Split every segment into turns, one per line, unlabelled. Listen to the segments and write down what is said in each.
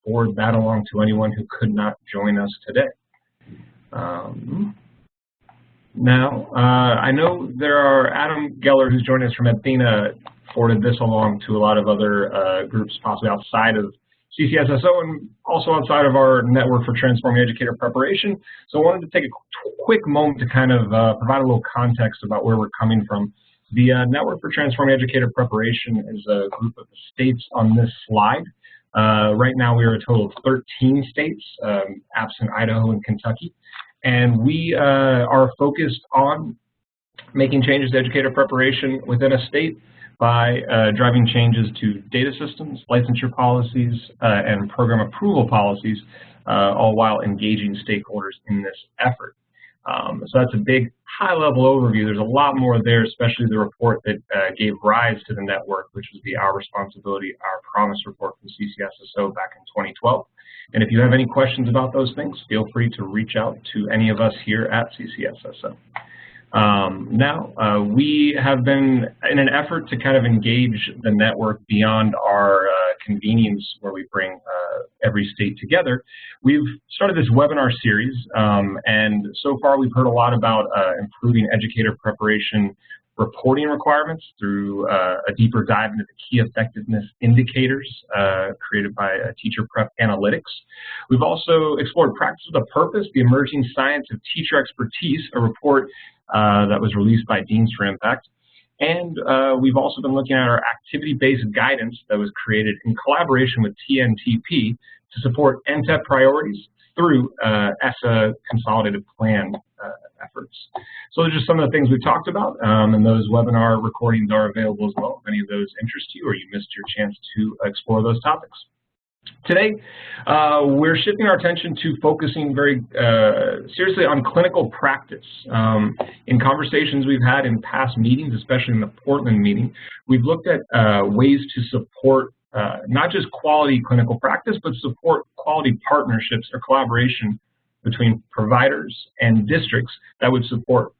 forward that along to anyone who could not join us today. Now, I know there are Adam Geller, who's joining us from Edthena, forwarded this along to a lot of other groups, possibly outside of CCSSO and also outside of our network for Transforming Educator Preparation. So I wanted to take a quick moment to kind of provide a little context about where we're coming from. The Network for Transforming Educator Preparation is a group of the states on this slide. Right now we are a total of 13 states, absent Idaho and Kentucky. And we are focused on making changes to educator preparation within a state by driving changes to data systems, licensure policies, and program approval policies, all while engaging stakeholders in this effort. So that's a big high-level overview. There's a lot more there, especially the report that gave rise to the network, which was the Our Responsibility, Our Promise report from CCSSO back in 2012. And if you have any questions about those things, feel free to reach out to any of us here at CCSSO. We have been in an effort to kind of engage the network beyond our convenience where we bring every state together. We've started this webinar series, and so far we've heard a lot about improving educator preparation reporting requirements through a deeper dive into the key effectiveness indicators created by Teacher Prep Analytics. We've also explored Practice with a Purpose, the Emerging Science of Teacher Expertise, a report that was released by Deans for Impact. And we've also been looking at our activity-based guidance that was created in collaboration with TNTP to support NTEP priorities through ESSA Consolidated Plan efforts. So those are just some of the things we've talked about, and those webinar recordings are available as well if any of those interest you or you missed your chance to explore those topics. Today, we're shifting our attention to focusing very seriously on clinical practice. In conversations we've had in past meetings, especially in the Portland meeting, we've looked at ways to support not just quality clinical practice, but support quality partnerships or collaboration between providers and districts that would support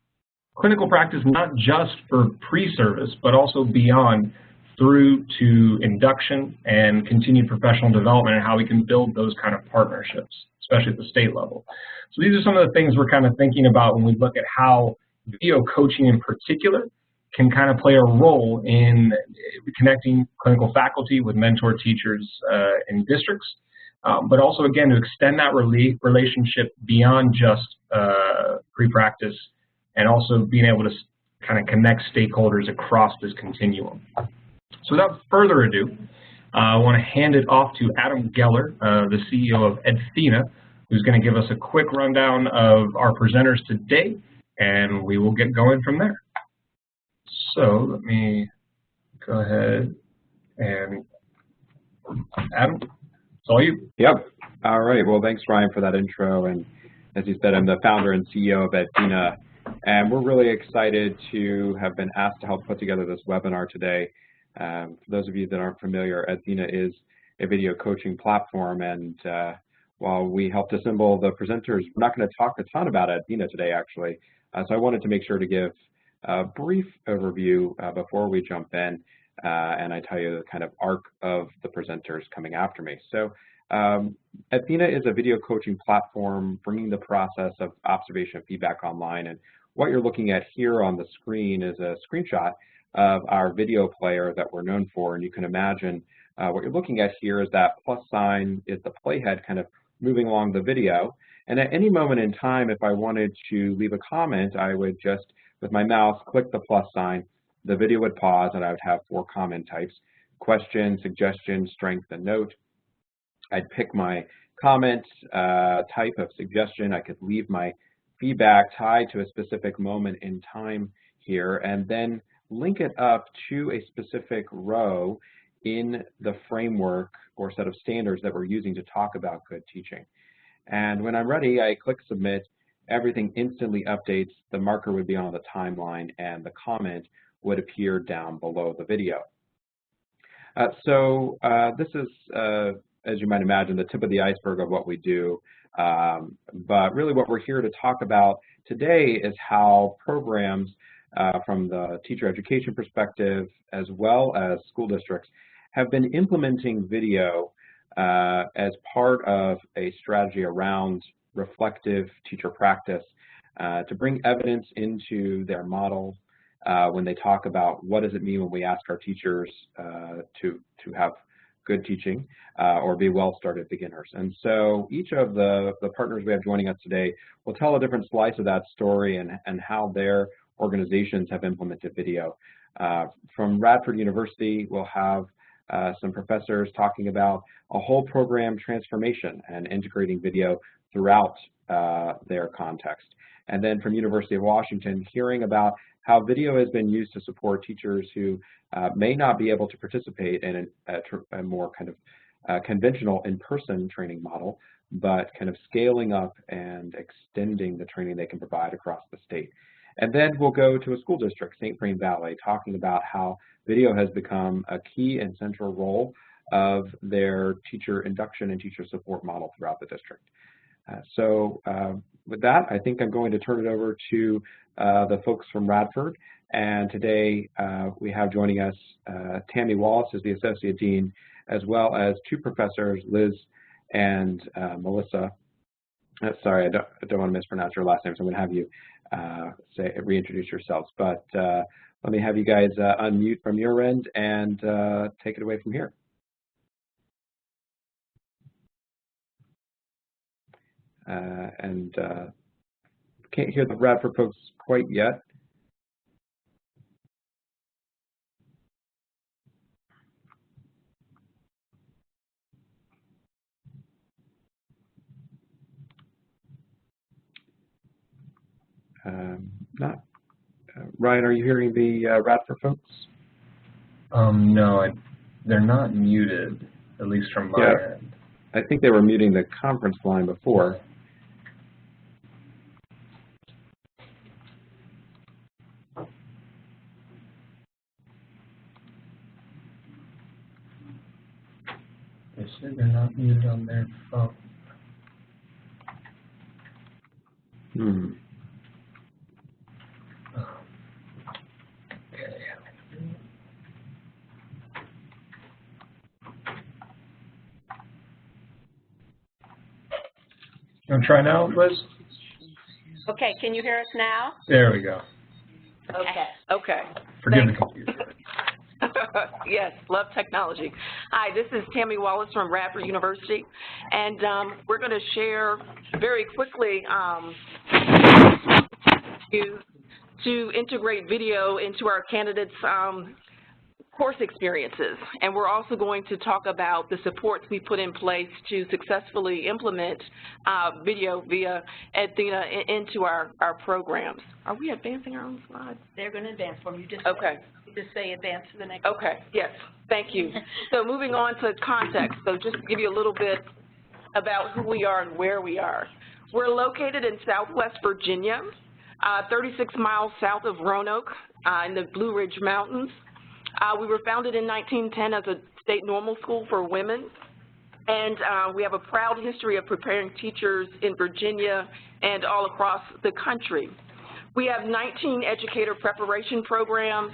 clinical practice not just for pre-service, but also beyond through to induction and continued professional development and how we can build those kind of partnerships, especially at the state level. So these are some of the things we're kind of thinking about when we look at how video coaching in particular can kind of play a role in connecting clinical faculty with mentor teachers in districts, but also, again, to extend that relationship beyond just pre-practice and also being able to kind of connect stakeholders across this continuum. So without further ado, I want to hand it off to Adam Geller, the CEO of Edthena, who's going to give us a quick rundown of our presenters today, and we will get going from there. So let me go ahead and Adam, it's all you.
Yep. All right. Well, thanks, Ryan, for that intro. And as you said, I'm the founder and CEO of Edthena, and we're really excited to have been asked to help put together this webinar today. For those of you that aren't familiar, Edthena is a video coaching platform, and while we helped assemble the presenters, we're not going to talk a ton about Edthena today, actually. So I wanted to make sure to give a brief overview before we jump in, and I tell you the kind of arc of the presenters coming after me. So Edthena is a video coaching platform bringing the process of observation and feedback online, and what you're looking at here on the screen is a screenshot of our video player that we're known for, and you can imagine what you're looking at here is that plus sign is the playhead kind of moving along the video, and at any moment in time, if I wanted to leave a comment, I would just, with my mouse, click the plus sign, the video would pause, and I would have 4 comment types: question, suggestion, strength, and note. I'd pick my comment type of suggestion. I could leave my feedback tied to a specific moment in time here, and then link it up to a specific row in the framework or set of standards that we're using to talk about good teaching. And when I'm ready, I click submit. Everything instantly updates. The marker would be on the timeline, and the comment would appear down below the video. This is, as you might imagine, the tip of the iceberg of what we do. But really what we're here to talk about today is how programs from the teacher education perspective, as well as school districts, have been implementing video as part of a strategy around reflective teacher practice to bring evidence into their model when they talk about what does it mean when we ask our teachers to have good teaching or be well-started beginners. And so each of the partners we have joining us today will tell a different slice of that story and how their organizations have implemented video. From Radford University, we'll have some professors talking about a whole program transformation and integrating video throughout their context. And then from University of Washington, hearing about how video has been used to support teachers who may not be able to participate in a more kind of conventional in-person training model, but kind of scaling up and extending the training they can provide across the state. And then we'll go to a school district, St. Vrain Valley, talking about how video has become a key and central role of their teacher induction and teacher support model throughout the district. So with that, I think I'm going to turn it over to the folks from Radford. And today we have joining us Tammi Wallace as the Associate Dean, as well as two professors, Liz and Melissa. Sorry, I don't want to mispronounce your last name, so I'm going to have you reintroduce yourselves. But let me have you guys unmute from your end and take it away from here. Can't hear the Radford folks quite yet. Ryan, are you hearing the Radford folks?
No, they're not muted, at least from my end.
I think they were muting the conference line before.
They said they're not muted on their phone. You want to try now, Liz?
Okay, can you hear us now?
There we go.
Okay.
Forgive the confusion.
Yes, love technology. Hi, this is Tammi Wallace from Radford University, and we're going to share very quickly to integrate video into our candidates' course experiences. And we're also going to talk about the supports we put in place to successfully implement video via Edthena into our programs. Are we advancing our own slides?
They're going to advance for me. You just say advance to the next one.
Okay, yes, thank you. So moving on to context, so just to give you a little bit about who we are and where we are. We're located in Southwest Virginia, 36 miles south of Roanoke in the Blue Ridge Mountains. We were founded in 1910 as a state normal school for women, and we have a proud history of preparing teachers in Virginia and all across the country. We have 19 educator preparation programs,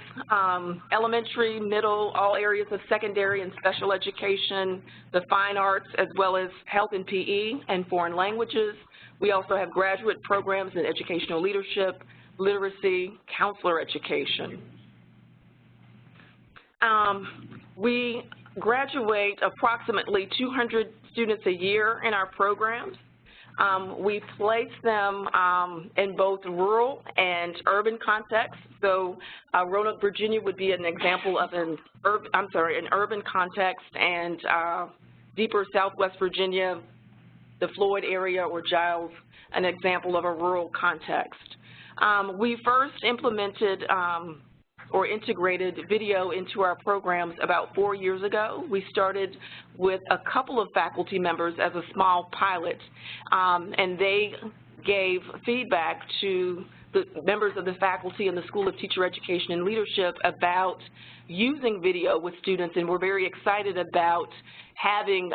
elementary, middle, all areas of secondary and special education, the fine arts, as well as health and PE and foreign languages. We also have graduate programs in educational leadership, literacy, counselor education. We graduate approximately 200 students a year in our programs. We place them in both rural and urban contexts. So Roanoke, Virginia would be an example of an urban context, and deeper Southwest Virginia, the Floyd area or Giles, an example of a rural context. We first implemented or integrated video into our programs about 4 years ago. We started with a couple of faculty members as a small pilot, and they gave feedback to the members of the faculty in the School of Teacher Education and Leadership about using video with students, and we're very excited about having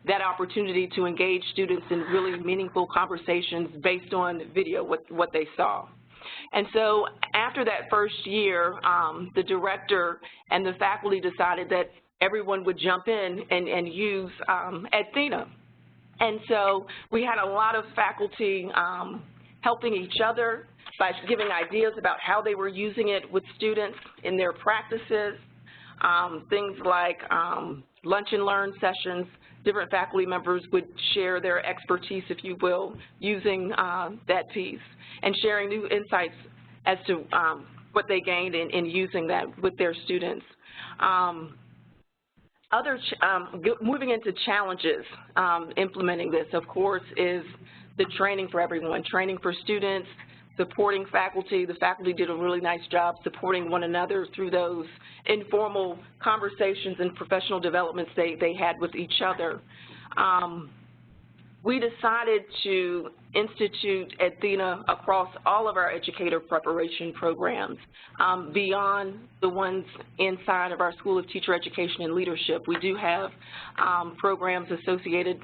that opportunity to engage students in really meaningful conversations based on video, what they saw. And so after that first year, the director and the faculty decided that everyone would jump in and use Edthena. And so we had a lot of faculty helping each other by giving ideas about how they were using it with students in their practices, things like lunch and learn sessions. Different faculty members would share their expertise, if you will, using that piece and sharing new insights as to what they gained in using that with their students. Moving into challenges implementing this, of course, is the training for everyone, training for students, supporting faculty. The faculty did a really nice job supporting one another through those informal conversations and professional developments they had with each other. We decided to institute Edthena across all of our educator preparation programs, beyond the ones inside of our School of Teacher Education and Leadership. We do have programs associated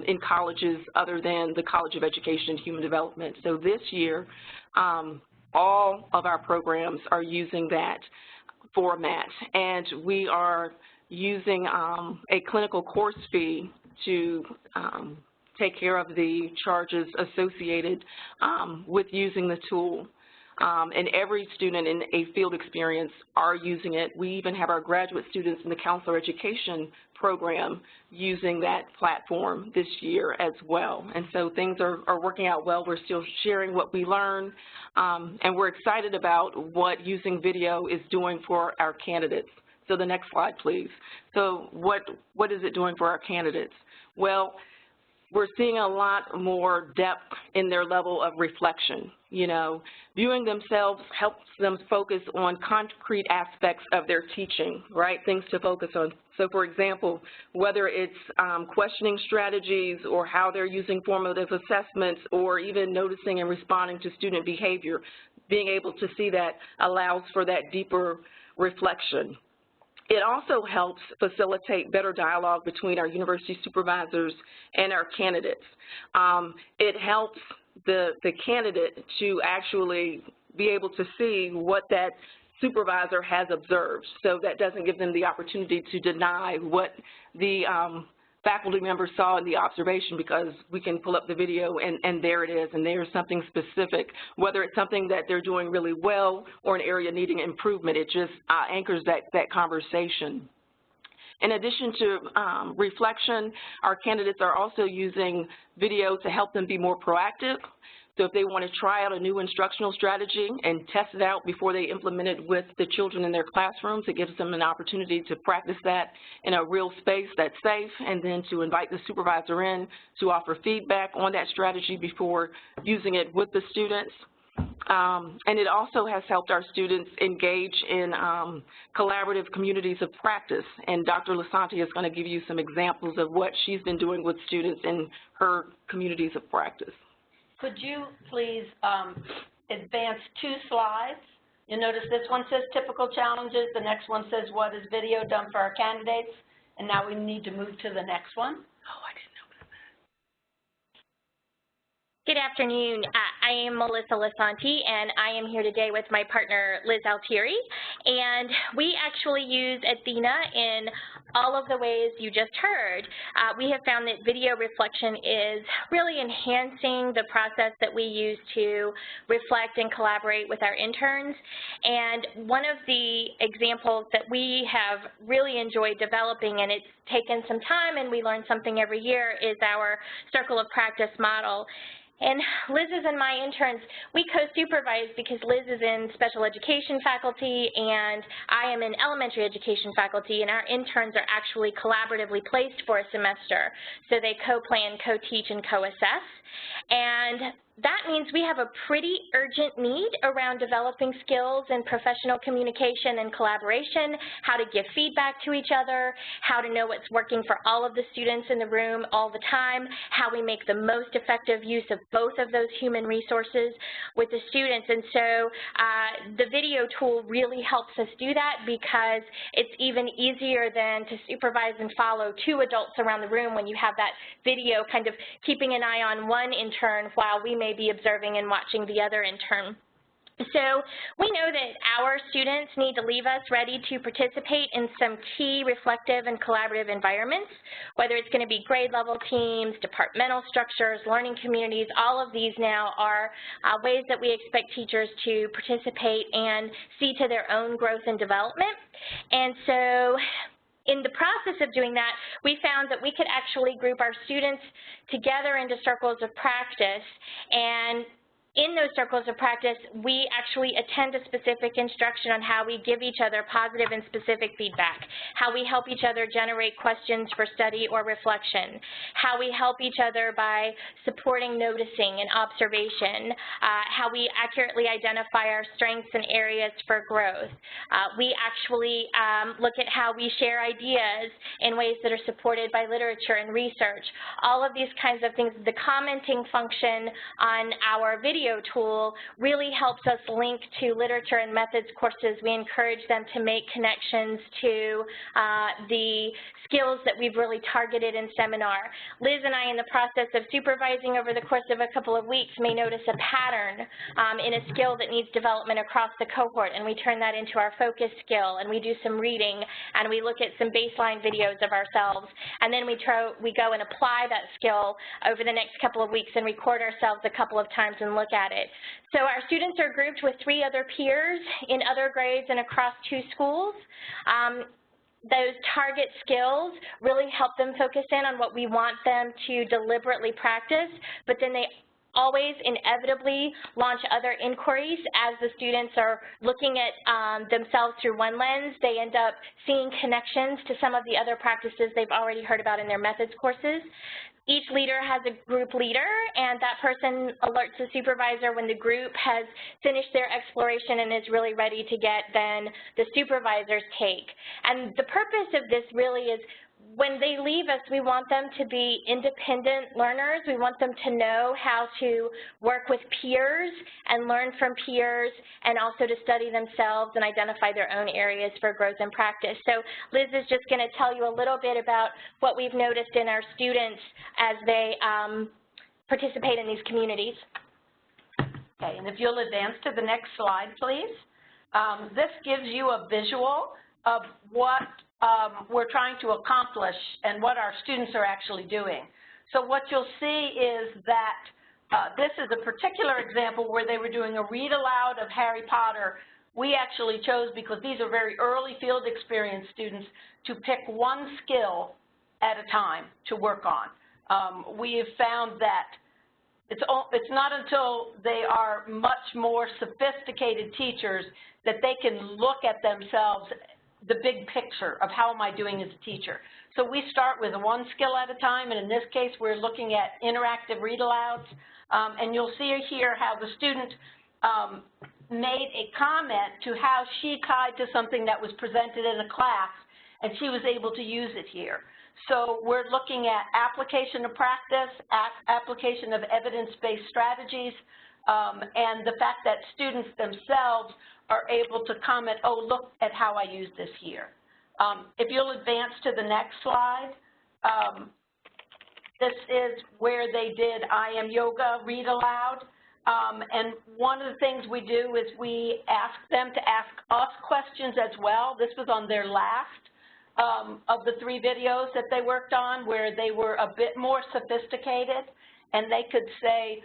in colleges other than the College of Education and Human Development. So this year, all of our programs are using that format, and we are using a clinical course fee to take care of the charges associated with using the tool. And every student in a field experience are using it. We even have our graduate students in the counselor education program using that platform this year as well. And so things are working out well. We're still sharing what we learn, and we're excited about what using video is doing for our candidates. So the next slide, please. So what is it doing for our candidates? Well, we're seeing a lot more depth in their level of reflection. You know, viewing themselves helps them focus on concrete aspects of their teaching, right? Things to focus on. So, for example, whether it's questioning strategies or how they're using formative assessments or even noticing and responding to student behavior, being able to see that allows for that deeper reflection. It also helps facilitate better dialogue between our university supervisors and our candidates. It helps the candidate to actually be able to see what that supervisor has observed. So that doesn't give them the opportunity to deny what the faculty member saw in the observation, because we can pull up the video and there it is, and there's something specific. Whether it's something that they're doing really well or an area needing improvement, it just anchors that conversation. In addition to reflection, our candidates are also using video to help them be more proactive. So if they want to try out a new instructional strategy and test it out before they implement it with the children in their classrooms, it gives them an opportunity to practice that in a real space that's safe, and then to invite the supervisor in to offer feedback on that strategy before using it with the students. And it also has helped our students engage in collaborative communities of practice. And Dr. Lisanti is going to give you some examples of what she's been doing with students in her communities of practice.
Could you please advance 2 slides? You'll notice this one says typical challenges, the next one says what is video done for our candidates, and now we need to move to the next one.
Oh, I didn't know about that.
Good afternoon. I am Melissa Lisanti, and I am here today with my partner, Liz Altieri, and we actually use Edthena in all of the ways you just heard. We have found that video reflection is really enhancing the process that we use to reflect and collaborate with our interns. And one of the examples that we have really enjoyed developing, and it's taken some time and we learn something every year, is our circle of practice model. And Liz's and my interns, we co-supervise because Liz is in special education faculty and I am in elementary education faculty, and our interns are actually collaboratively placed for a semester. So they co-plan, co-teach, and co-assess. And that means we have a pretty urgent need around developing skills in professional communication and collaboration, how to give feedback to each other, how to know what's working for all of the students in the room all the time, how we make the most effective use of both of those human resources with the students. And so the video tool really helps us do that, because it's even easier than to supervise and follow 2 adults around the room when you have that video kind of keeping an eye on one intern while we may be observing and watching the other intern. So we know that our students need to leave us ready to participate in some key reflective and collaborative environments, whether it's going to be grade level teams, departmental structures, learning communities. All of these now are ways that we expect teachers to participate and see to their own growth and development. And so in the process of doing that, we found that we could actually group our students together into circles of practice, and in those circles of practice, we actually attend a specific instruction on how we give each other positive and specific feedback, how we help each other generate questions for study or reflection, how we help each other by supporting noticing and observation, how we accurately identify our strengths and areas for growth. We actually look at how we share ideas in ways that are supported by literature and research. All of these kinds of things. The commenting function on our video tool really helps us link to literature and methods courses. We encourage them to make connections to the skills that we've really targeted in seminar. Liz and I, in the process of supervising over the course of a couple of weeks, may notice a pattern in a skill that needs development across the cohort, and we turn that into our focus skill, and we do some reading, and we look at some baseline videos of ourselves, and then we go and apply that skill over the next couple of weeks and record ourselves a couple of times and look at it. So our students are grouped with 3 other peers in other grades and across 2 schools. Those target skills really help them focus in on what we want them to deliberately practice, but then they always inevitably launch other inquiries. As the students are looking at themselves through one lens, they end up seeing connections to some of the other practices they've already heard about in their methods courses. Each leader has a group leader, and that person alerts the supervisor when the group has finished their exploration and is really ready to get then the supervisor's take. And the purpose of this really is, when they leave us, we want them to be independent learners. We want them to know how to work with peers and learn from peers, and also to study themselves and identify their own areas for growth and practice. So Liz is just going to tell you a little bit about what we've noticed in our students as they participate in these communities.
Okay, and if you'll advance to the next slide, please. This gives you a visual of what we're trying to accomplish and what our students are actually doing. So what you'll see is that this is a particular example where they were doing a read aloud of Harry Potter. We actually chose, because these are very early field experience students, to pick one skill at a time to work on. We have found that it's not until they are much more sophisticated teachers that they can look at themselves, the big picture of how am I doing as a teacher. So we start with one skill at a time, and in this case we're looking at interactive read-alouds, and you'll see here how the student made a comment to how she tied to something that was presented in a class, and she was able to use it here. So we're looking at application of practice, application of evidence-based strategies, and the fact that students themselves are able to comment, oh, look at how I use this here. If you'll advance to the next slide, this is where they did I Am Yoga read aloud. And one of the things we do is we ask them to ask us questions as well. This was on their last of the 3 videos that they worked on, where they were a bit more sophisticated, and they could say,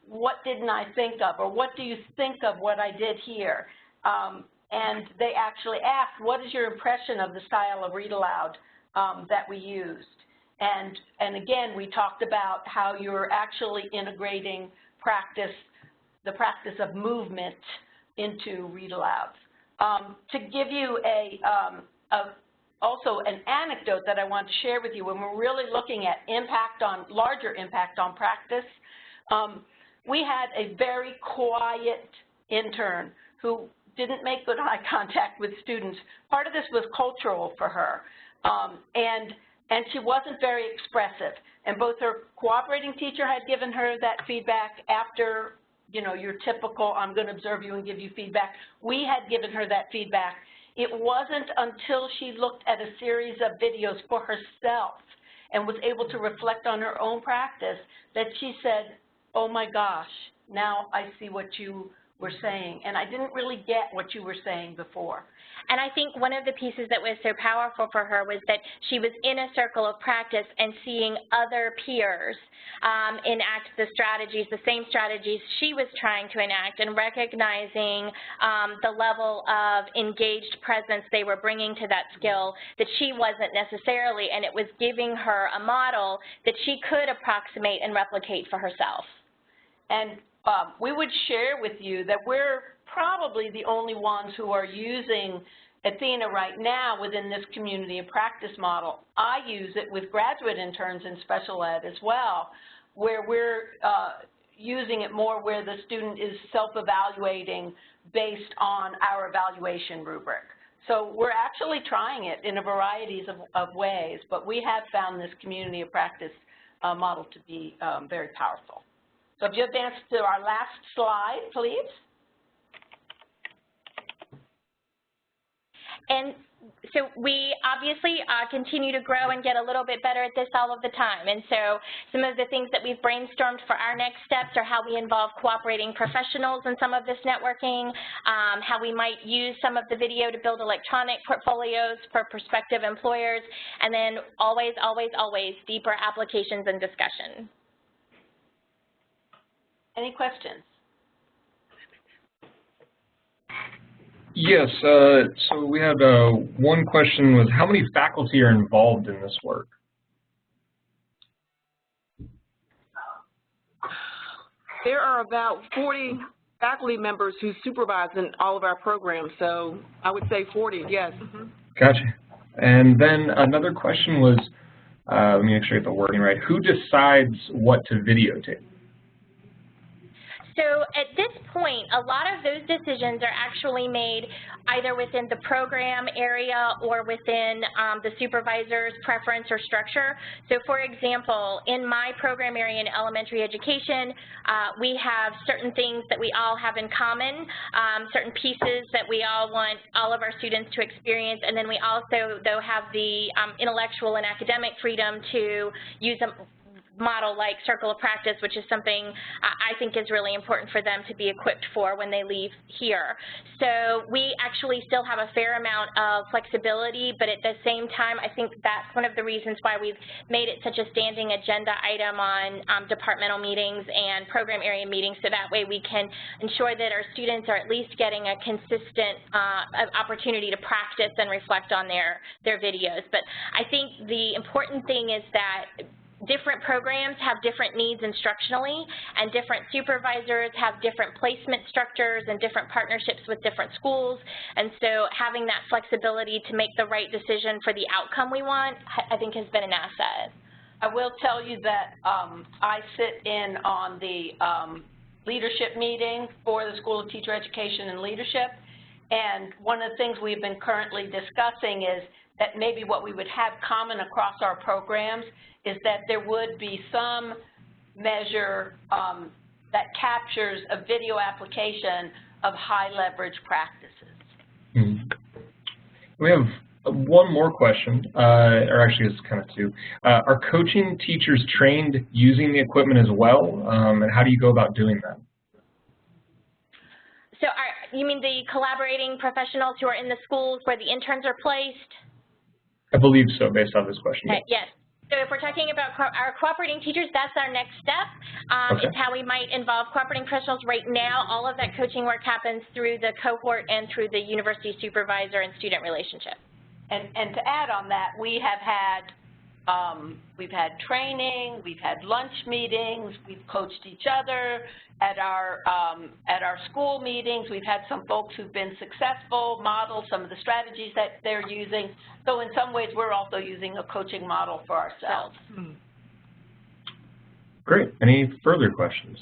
what didn't I think of, or what do you think of what I did here? And they actually asked, what is your impression of the style of read aloud that we used? And again, we talked about how you're actually integrating practice, the practice of movement, into read alouds. To give you also an anecdote that I want to share with you, when we're really looking at larger impact on practice, we had a very quiet intern who didn't make good eye contact with students. Part of this was cultural for her, and she wasn't very expressive. And both her cooperating teacher had given her that feedback after, you know, your typical, I'm going to observe you and give you feedback. We had given her that feedback. It wasn't until she looked at a series of videos for herself and was able to reflect on her own practice that she said, oh my gosh, now I see what you were saying, and I didn't really get what you were saying before.
And I think one of the pieces that was so powerful for her was that she was in a circle of practice and seeing other peers enact the strategies, the same strategies she was trying to enact, and recognizing the level of engaged presence they were bringing to that skill that she wasn't necessarily, and it was giving her a model that she could approximate and replicate for herself.
And we would share with you that we're probably the only ones who are using Edthena right now within this community of practice model. I use it with graduate interns in special ed as well, where we're using it more where the student is self-evaluating based on our evaluation rubric. So we're actually trying it in a variety of ways, but we have found this community of practice model to be very powerful. So if you advance to our last slide, please.
And so we obviously continue to grow and get a little bit better at this all of the time. And so some of the things that we've brainstormed for our next steps are how we involve cooperating professionals in some of this networking, how we might use some of the video to build electronic portfolios for prospective employers, and then always, always, always deeper applications and discussion.
Any questions?
Yes, so we had one question was, how many faculty are involved in this work?
There are about 40 faculty members who supervise in all of our programs, so I would say 40, yes. Mm-hmm.
Gotcha. And then another question was, let me make sure I get the wording right, who decides what to videotape?
So at this point, a lot of those decisions are actually made either within the program area or within the supervisor's preference or structure. So for example, in my program area in elementary education, we have certain things that we all have in common, certain pieces that we all want all of our students to experience, and then we also, though, have the intellectual and academic freedom to use a model like circle of practice, which is something I think is really important for them to be equipped for when they leave here. So we actually still have a fair amount of flexibility, but at the same time, I think that's one of the reasons why we've made it such a standing agenda item on departmental meetings and program area meetings, so that way we can ensure that our students are at least getting a consistent opportunity to practice and reflect on their videos. But I think the important thing is that different programs have different needs instructionally, and different supervisors have different placement structures and different partnerships with different schools. And so having that flexibility to make the right decision for the outcome we want, I think, has been an asset.
I will tell you that I sit in on the leadership meeting for the School of Teacher Education and Leadership, and one of the things we've been currently discussing is that maybe what we would have common across our programs is that there would be some measure that captures a video application of high leverage practices.
Mm-hmm. We have one more question, or actually it's kind of two. Are coaching teachers trained using the equipment as well, and how do you go about doing that?
So you mean the collaborating professionals who are in the schools where the interns are placed?
I believe so, based on this question.
Okay, yes. So if we're talking about our cooperating teachers, that's our next step.
Okay.
It's how we might involve cooperating professionals. Right now, all of that coaching work happens through the cohort and through the university supervisor and student relationship.
And to add on that, we have had we've had training, we've had lunch meetings, we've coached each other at our school meetings. We've had some folks who've been successful, model some of the strategies that they're using. So in some ways, we're also using a coaching model for ourselves.
Great. Any further questions?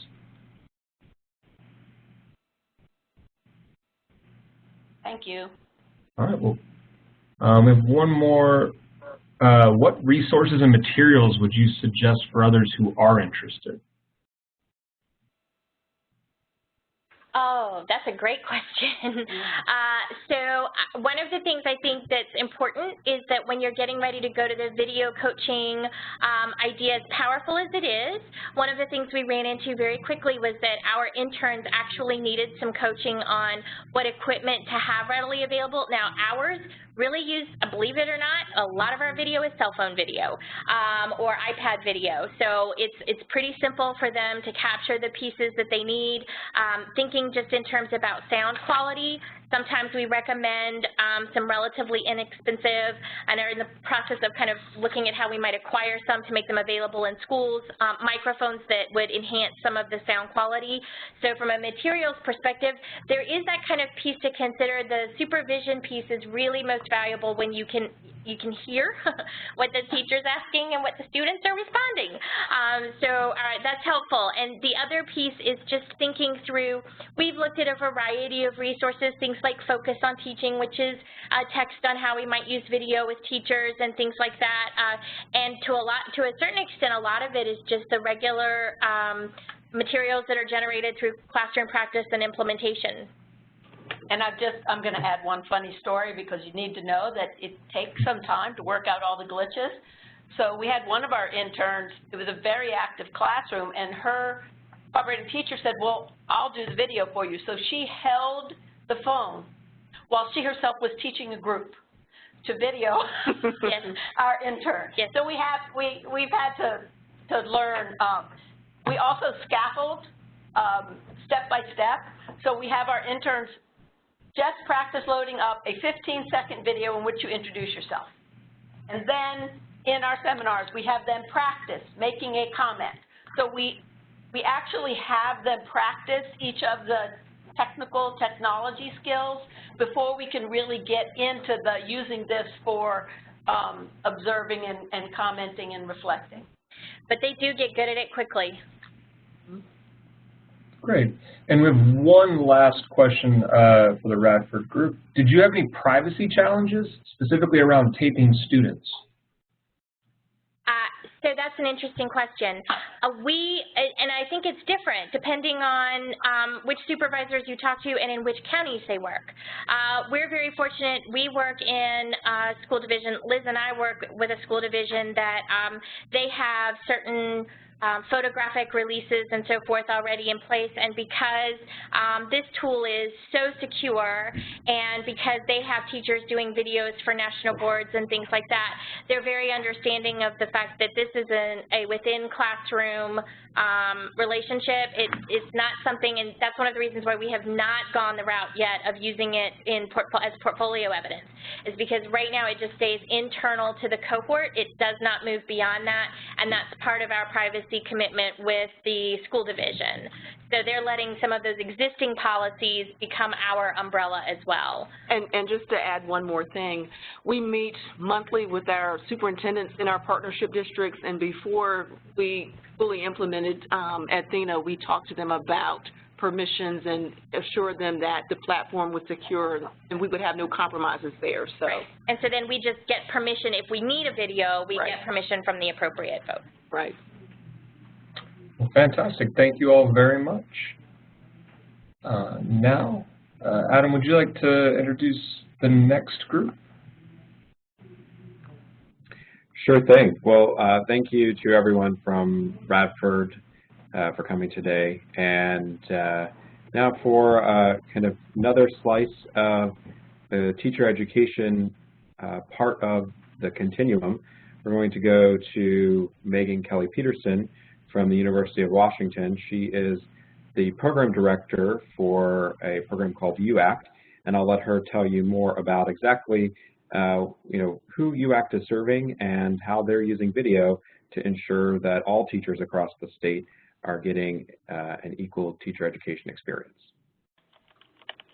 Thank you.
All right. Well, we have one more. What resources and materials would you suggest for others who are interested?
Oh, that's a great question. So one of the things I think that's important is that when you're getting ready to go to the video coaching idea, as powerful as it is, one of the things we ran into very quickly was that our interns actually needed some coaching on what equipment to have readily available. Now, ours really use, believe it or not, a lot of our video is cell phone video or iPad video. So it's pretty simple for them to capture the pieces that they need. Thinking just in terms about sound quality, sometimes we recommend some relatively inexpensive, and are in the process of kind of looking at how we might acquire some to make them available in schools, microphones that would enhance some of the sound quality. So from a materials perspective, there is that kind of piece to consider. The supervision piece is really most valuable when you can hear what the teacher's asking and what the students are responding. So that's helpful. And the other piece is just thinking through, we've looked at a variety of resources, things like Focus on Teaching, which is a text on how we might use video with teachers and things like that. And to a certain extent, a lot of it is just the regular materials that are generated through classroom practice and implementation.
And I'm going to add one funny story because you need to know that it takes some time to work out all the glitches. So we had one of our interns, it was a very active classroom, and her operating teacher said, well, I'll do the video for you. So she held the phone while she herself was teaching a group to video our intern.
Yes.
So we've had to learn. We also scaffold step by step. So we have our interns just practice loading up a 15-second video in which you introduce yourself. And then in our seminars, we have them practice making a comment. So we actually have them practice each of the technology skills before we can really get into the using this for observing and commenting and reflecting.
But they do get good at it quickly.
Great. And we have one last question for the Radford group. Did you have any privacy challenges, specifically around taping students?
So that's an interesting question. And I think it's different depending on which supervisors you talk to and in which counties they work. We're very fortunate. We work in a school division. Liz and I work with a school division that they have certain photographic releases and so forth already in place, and because this tool is so secure and because they have teachers doing videos for national boards and things like that, they're very understanding of the fact that this is a within classroom relationship. It's not something, and that's one of the reasons why we have not gone the route yet of using it as portfolio evidence, is because right now it just stays internal to the cohort. It does not move beyond that, and that's part of our privacy commitment with the school division. So they're letting some of those existing policies become our umbrella as well.
And just to add one more thing, we meet monthly with our superintendents in our partnership districts, and before we fully implemented Edthena, we talked to them about permissions and assure them that the platform was secure and we would have no compromises there. So.
Right. And so then we just get permission. If we need a video, we
right.
get permission from the appropriate folks.
Right.
Well, fantastic. Thank you all very much. Now, Adam, would you like to introduce the next group?
Sure thing. Well, thank you to everyone from Radford for coming today. And now for kind of another slice of the teacher education part of the continuum, we're going to go to Megan Kelly-Peterson from the University of Washington. She is the program director for a program called UACT, and I'll let her tell you more about exactly who UACT is serving and how they're using video to ensure that all teachers across the state are getting an equal teacher education experience.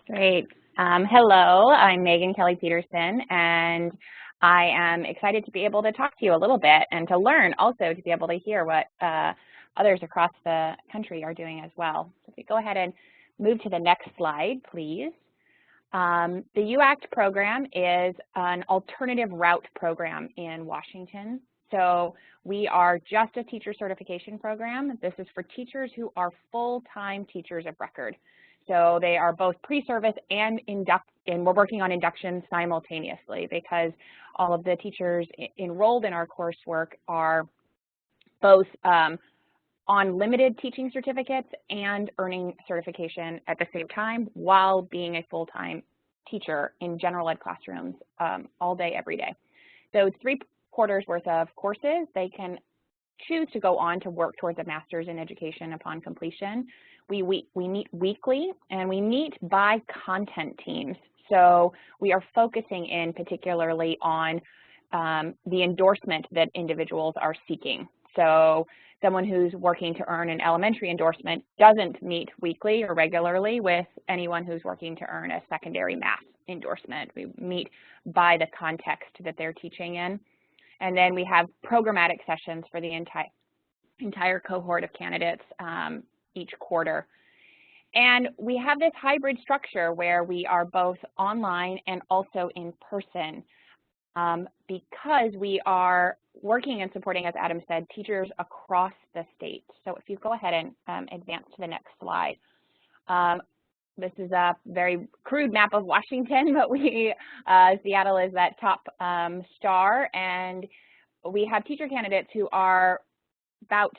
Great. Hello, I'm Megan Kelly-Peterson, and I am excited to be able to talk to you a little bit and to learn also to be able to hear what others across the country are doing as well. So if you go ahead and move to the next slide, please. The UACT program is an alternative route program in Washington. So we are just a teacher certification program. This is for teachers who are full-time teachers of record. So they are both pre-service and we're working on induction simultaneously because all of the teachers enrolled in our coursework are both on limited teaching certificates and earning certification at the same time while being a full-time teacher in general ed classrooms all day, every day. So it's 3 quarters worth of courses. They can choose to go on to work towards a master's in education upon completion. We meet weekly, and we meet by content teams. So we are focusing in particularly on the endorsement that individuals are seeking. So someone who's working to earn an elementary endorsement doesn't meet weekly or regularly with anyone who's working to earn a secondary math endorsement. We meet by the context that they're teaching in. And then we have programmatic sessions for the entire cohort of candidates each quarter. And we have this hybrid structure where we are both online and also in person because we are working and supporting, as Adam said, teachers across the state. So if you go ahead and advance to the next slide. This is a very crude map of Washington, but Seattle is that top star, and we have teacher candidates who are about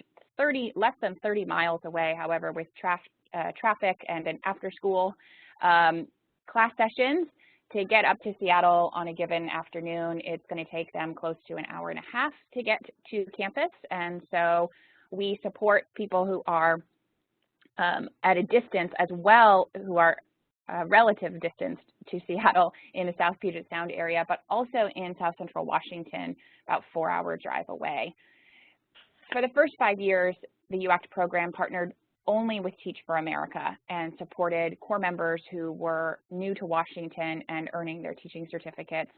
less than 30 miles away. However, with traffic and an after-school class sessions, to get up to Seattle on a given afternoon, it's going to take them close to an hour and a half to get to campus, and so we support people who are at a distance as well, who are relative distance to Seattle in the South Puget Sound area, but also in South Central Washington, about 4-hour drive away. For the first 5 years, the UACT program partnered only with Teach for America and supported core members who were new to Washington and earning their teaching certificates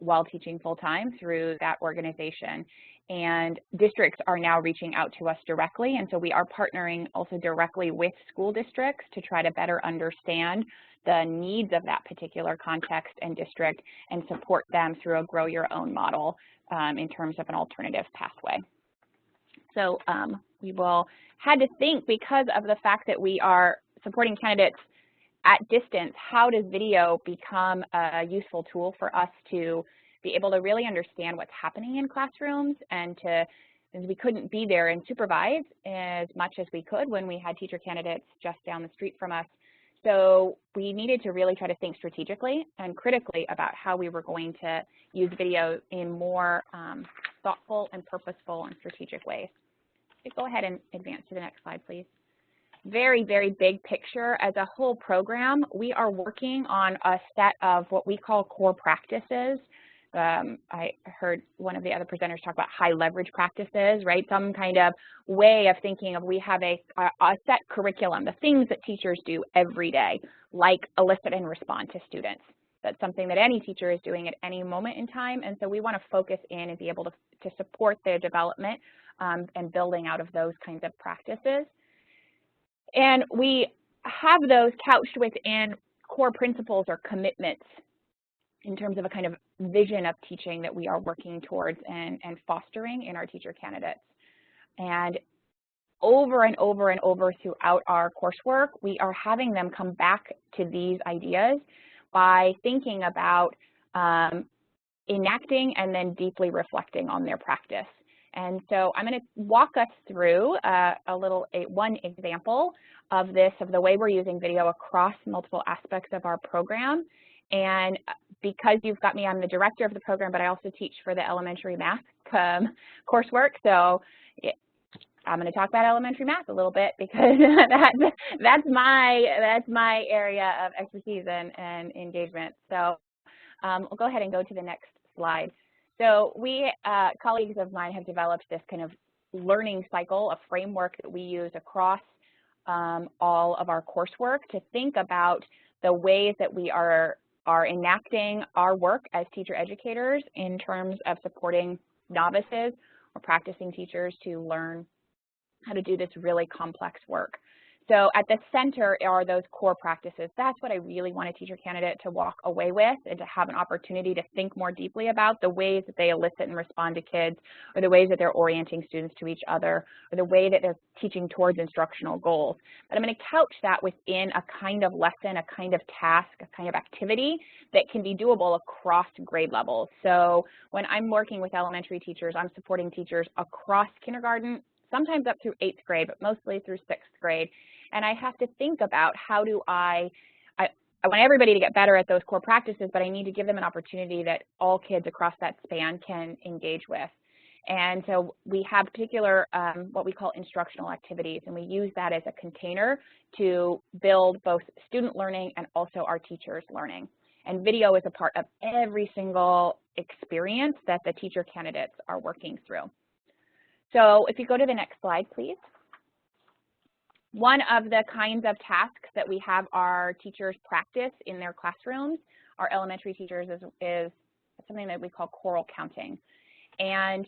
while teaching full-time through that organization. And districts are now reaching out to us directly, and so we are partnering also directly with school districts to try to better understand the needs of that particular context and district and support them through a grow your own model in terms of an alternative pathway. So we had to think, because of the fact that we are supporting candidates at distance, how does video become a useful tool for us to be able to really understand what's happening in classrooms, and since we couldn't be there and supervise as much as we could when we had teacher candidates just down the street from us. So we needed to really try to think strategically and critically about how we were going to use video in more thoughtful and purposeful and strategic ways. Go ahead and advance to the next slide, please. Very, very big picture. As a whole program, we are working on a set of what we call core practices. I heard one of the other presenters talk about high leverage practices, right? Some kind of way of thinking of, we have a set curriculum, the things that teachers do every day, like elicit and respond to students. That's something that any teacher is doing at any moment in time, and so we want to focus in and be able to support their development and building out of those kinds of practices. And we have those couched within core principles or commitments in terms of a kind of vision of teaching that we are working towards and fostering in our teacher candidates. And over and over and over throughout our coursework, we are having them come back to these ideas by thinking about enacting and then deeply reflecting on their practice. And so I'm going to walk us through one example of this, of the way we're using video across multiple aspects of our program. And because you've got me, I'm the director of the program, but I also teach for the elementary math coursework. So I'm going to talk about elementary math a little bit because that's my area of expertise and engagement. So we'll go ahead and go to the next slide. So colleagues of mine have developed this kind of learning cycle, a framework that we use across all of our coursework to think about the ways that we are enacting our work as teacher educators in terms of supporting novices or practicing teachers to learn how to do this really complex work. So at the center are those core practices. That's what I really want a teacher candidate to walk away with, and to have an opportunity to think more deeply about the ways that they elicit and respond to kids, or the ways that they're orienting students to each other, or the way that they're teaching towards instructional goals. But I'm going to couch that within a kind of lesson, a kind of task, a kind of activity that can be doable across grade levels. So when I'm working with elementary teachers, I'm supporting teachers across kindergarten, sometimes up through 8th grade, but mostly through 6th grade. And I have to think about how do I want everybody to get better at those core practices, but I need to give them an opportunity that all kids across that span can engage with. And so we have particular what we call instructional activities, and we use that as a container to build both student learning and also our teachers' learning. And video is a part of every single experience that the teacher candidates are working through. So if you go to the next slide, please. One of the kinds of tasks that we have our teachers practice in their classrooms, our elementary teachers, is something that we call choral counting. And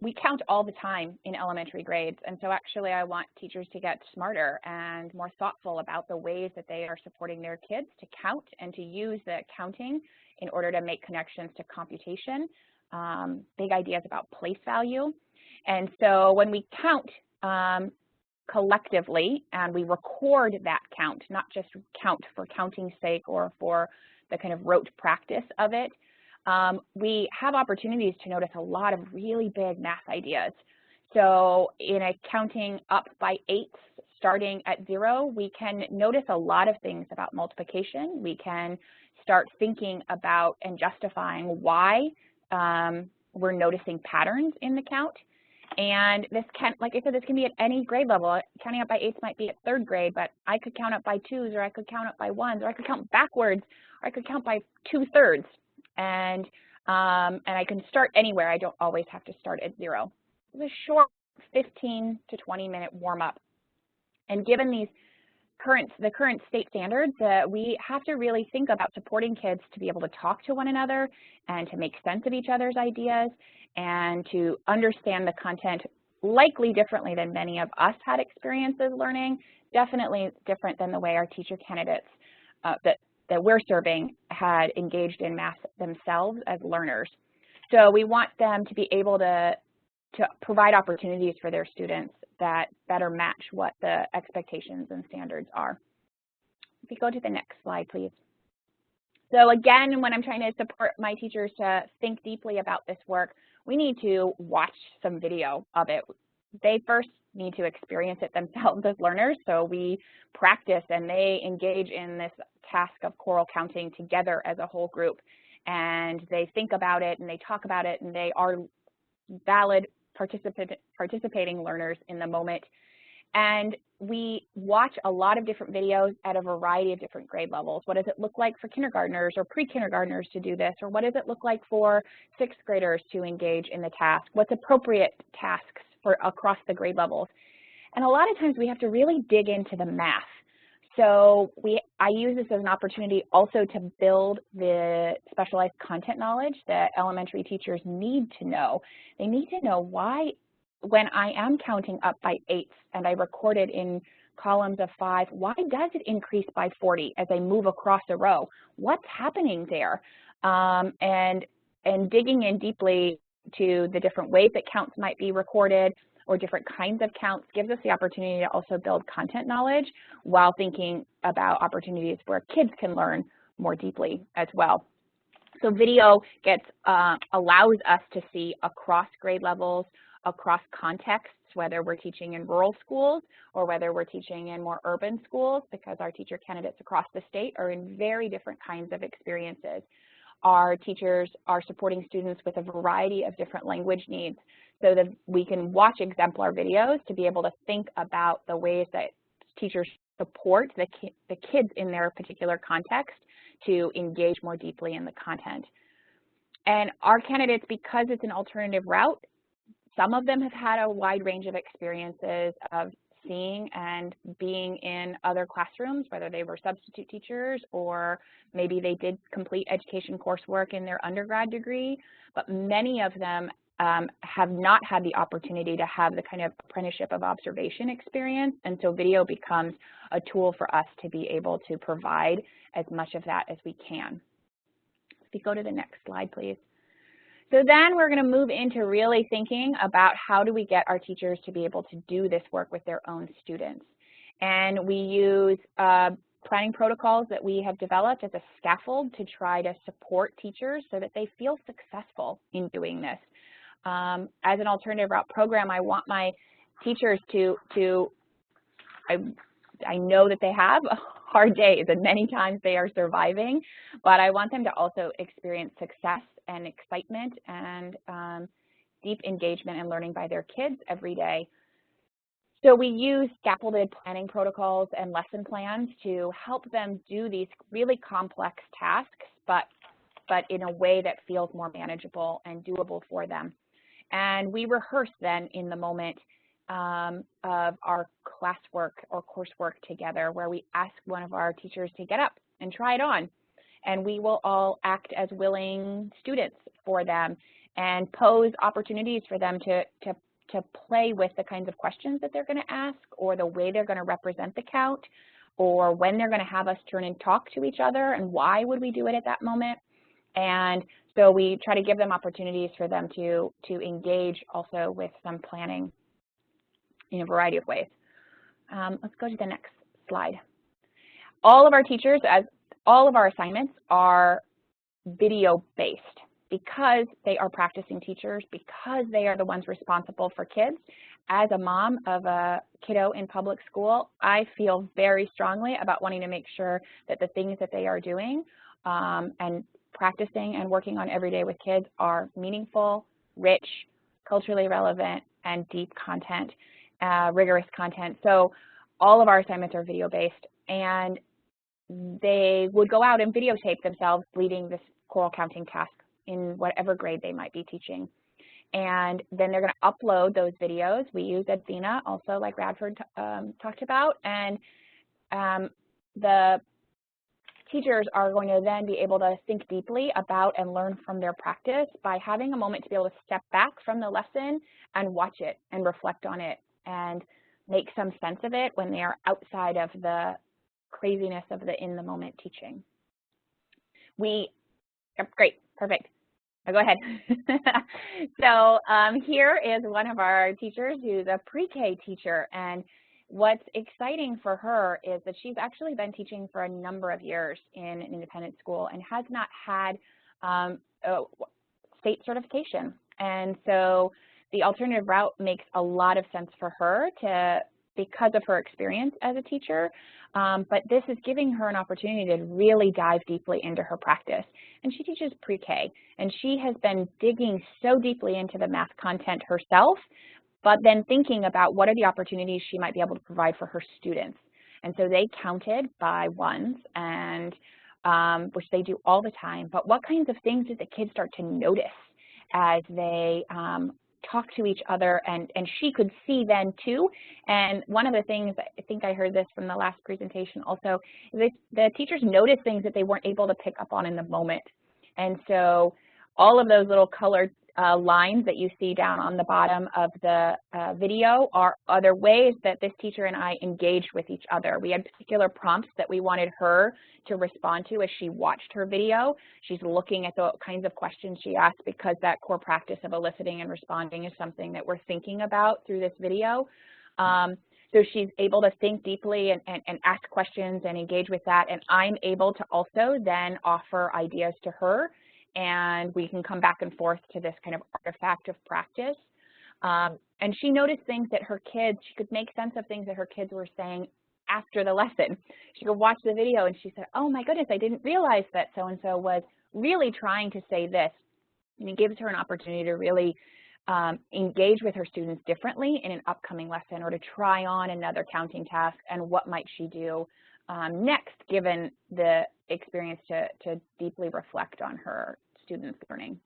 we count all the time in elementary grades. And so actually I want teachers to get smarter and more thoughtful about the ways that they are supporting their kids to count and to use the counting in order to make connections to computation, big ideas about place value. And so when we count collectively, and we record that count, not just count for counting's sake or for the kind of rote practice of it, we have opportunities to notice a lot of really big math ideas. So in a counting up by 8s, starting at 0, we can notice a lot of things about multiplication. We can start thinking about and justifying why we're noticing patterns in the count. And this can, like I said, this can be at any grade level. Counting up by 8s might be at 3rd grade, but I could count up by 2s, or I could count up by 1s, or I could count backwards, or I could count by 2/3. And I can start anywhere. I don't always have to start at 0. It's a short 15 to 20-minute warm-up. And given the current state standards, we have to really think about supporting kids to be able to talk to one another and to make sense of each other's ideas and to understand the content likely differently than many of us had experiences learning, definitely different than the way our teacher candidates that we're serving had engaged in math themselves as learners. So we want them to be able to provide opportunities for their students that better match what the expectations and standards are. If you go to the next slide, please. So again, when I'm trying to support my teachers to think deeply about this work, we need to watch some video of it. They first need to experience it themselves as learners, so we practice and they engage in this task of choral counting together as a whole group, and they think about it and they talk about it, and they are valid participating learners in the moment. And we watch a lot of different videos at a variety of different grade levels. What does it look like for kindergartners or pre-kindergartners to do this? Or what does it look like for 6th graders to engage in the task? What's appropriate tasks for across the grade levels? And a lot of times we have to really dig into the math. So I use this as an opportunity also to build the specialized content knowledge that elementary teachers need to know. They need to know why, when I am counting up by 8s and I record it in columns of 5, why does it increase by 40 as I move across a row? What's happening there? And digging in deeply to the different ways that counts might be recorded or different kinds of counts gives us the opportunity to also build content knowledge while thinking about opportunities where kids can learn more deeply as well. So video allows us to see across grade levels, across contexts, whether we're teaching in rural schools or whether we're teaching in more urban schools, because our teacher candidates across the state are in very different kinds of experiences. Our teachers are supporting students with a variety of different language needs, so that we can watch exemplar videos to be able to think about the ways that teachers support the kids in their particular context to engage more deeply in the content. And our candidates, because it's an alternative route, some of them have had a wide range of experiences of seeing and being in other classrooms, whether they were substitute teachers or maybe they did complete education coursework in their undergrad degree, but many of them have not had the opportunity to have the kind of apprenticeship of observation experience, and so video becomes a tool for us to be able to provide as much of that as we can. If you go to the next slide, please. So then we're going to move into really thinking about how do we get our teachers to be able to do this work with their own students. And we use planning protocols that we have developed as a scaffold to try to support teachers so that they feel successful in doing this. As an alternative route program, I want my teachers I know that they have hard days and many times they are surviving, but I want them to also experience success and excitement and deep engagement and learning by their kids every day. So we use scaffolded planning protocols and lesson plans to help them do these really complex tasks, but in a way that feels more manageable and doable for them. And we rehearse then in the moment of our classwork or coursework together, where we ask one of our teachers to get up and try it on. And we will all act as willing students for them and pose opportunities for them to play with the kinds of questions that they're going to ask, or the way they're going to represent the count, or when they're going to have us turn and talk to each other, and why would we do it at that moment. And so we try to give them opportunities for them to engage also with some planning in a variety of ways. Let's go to the next slide. All of our teachers, all of our assignments are video-based because they are practicing teachers, because they are the ones responsible for kids. As a mom of a kiddo in public school, I feel very strongly about wanting to make sure that the things that they are doing and practicing and working on every day with kids are meaningful, rich, culturally relevant, and deep content, rigorous content. So all of our assignments are video-based, and they would go out and videotape themselves leading this choral counting task in whatever grade they might be teaching. And then they're going to upload those videos. We use Edthena also, like Radford talked about, and the teachers are going to then be able to think deeply about and learn from their practice by having a moment to be able to step back from the lesson and watch it and reflect on it and make some sense of it when they are outside of the craziness of the in-the-moment teaching. Great, perfect. Now go ahead. So here is one of our teachers who's a pre-K teacher, and what's exciting for her is that she's actually been teaching for a number of years in an independent school and has not had state certification. And so the alternative route makes a lot of sense for her because of her experience as a teacher, but this is giving her an opportunity to really dive deeply into her practice. And she teaches pre-K, and she has been digging so deeply into the math content herself, but then thinking about what are the opportunities she might be able to provide for her students. And so they counted by ones, and which they do all the time, but what kinds of things did the kids start to notice as they talk to each other, and she could see then too. And one of the things, I think I heard this from the last presentation also, is the teachers noticed things that they weren't able to pick up on in the moment. And so all of those little colored lines that you see down on the bottom of the video are other ways that this teacher and I engaged with each other. We had particular prompts that we wanted her to respond to as she watched her video. She's looking at the kinds of questions she asked because that core practice of eliciting and responding is something that we're thinking about through this video. So she's able to think deeply and ask questions and engage with that, and I'm able to also then offer ideas to her, and we can come back and forth to this kind of artifact of practice. And she noticed things that her kids, she could make sense of things that her kids were saying after the lesson. She could watch the video and she said, oh my goodness, I didn't realize that so-and-so was really trying to say this. And it gives her an opportunity to really engage with her students differently in an upcoming lesson, or to try on another counting task and what might she do next, given the experience to deeply reflect on her students' learning.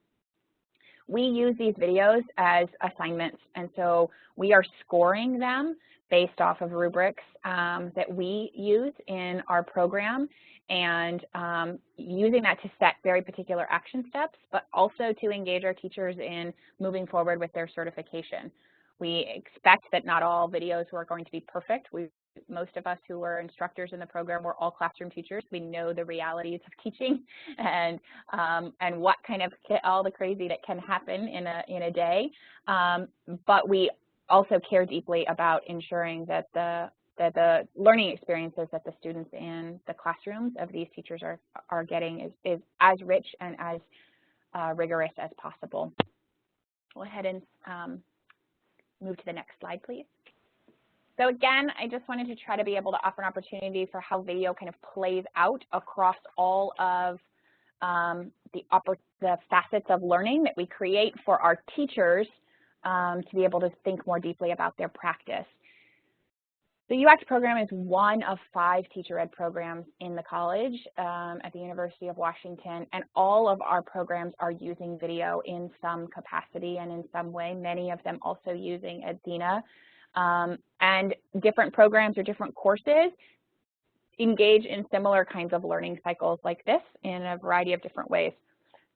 we use these videos as assignments, and so we are scoring them based off of rubrics that we use in our program, and using that to set very particular action steps, but also to engage our teachers in moving forward with their certification. We expect that not all videos are going to be perfect. Most of us who were instructors in the program were all classroom teachers. We know the realities of teaching and what kind of all the crazy that can happen in a day. But we also care deeply about ensuring that the learning experiences that the students in the classrooms of these teachers are getting is as rich and as rigorous as possible. Go ahead and move to the next slide, please. So again, I just wanted to try to be able to offer an opportunity for how video kind of plays out across all of the facets of learning that we create for our teachers to be able to think more deeply about their practice. The UX program is one of 5 teacher ed programs in the college at the University of Washington, and all of our programs are using video in some capacity and in some way, many of them also using Edthena. And different programs or different courses engage in similar kinds of learning cycles like this in a variety of different ways.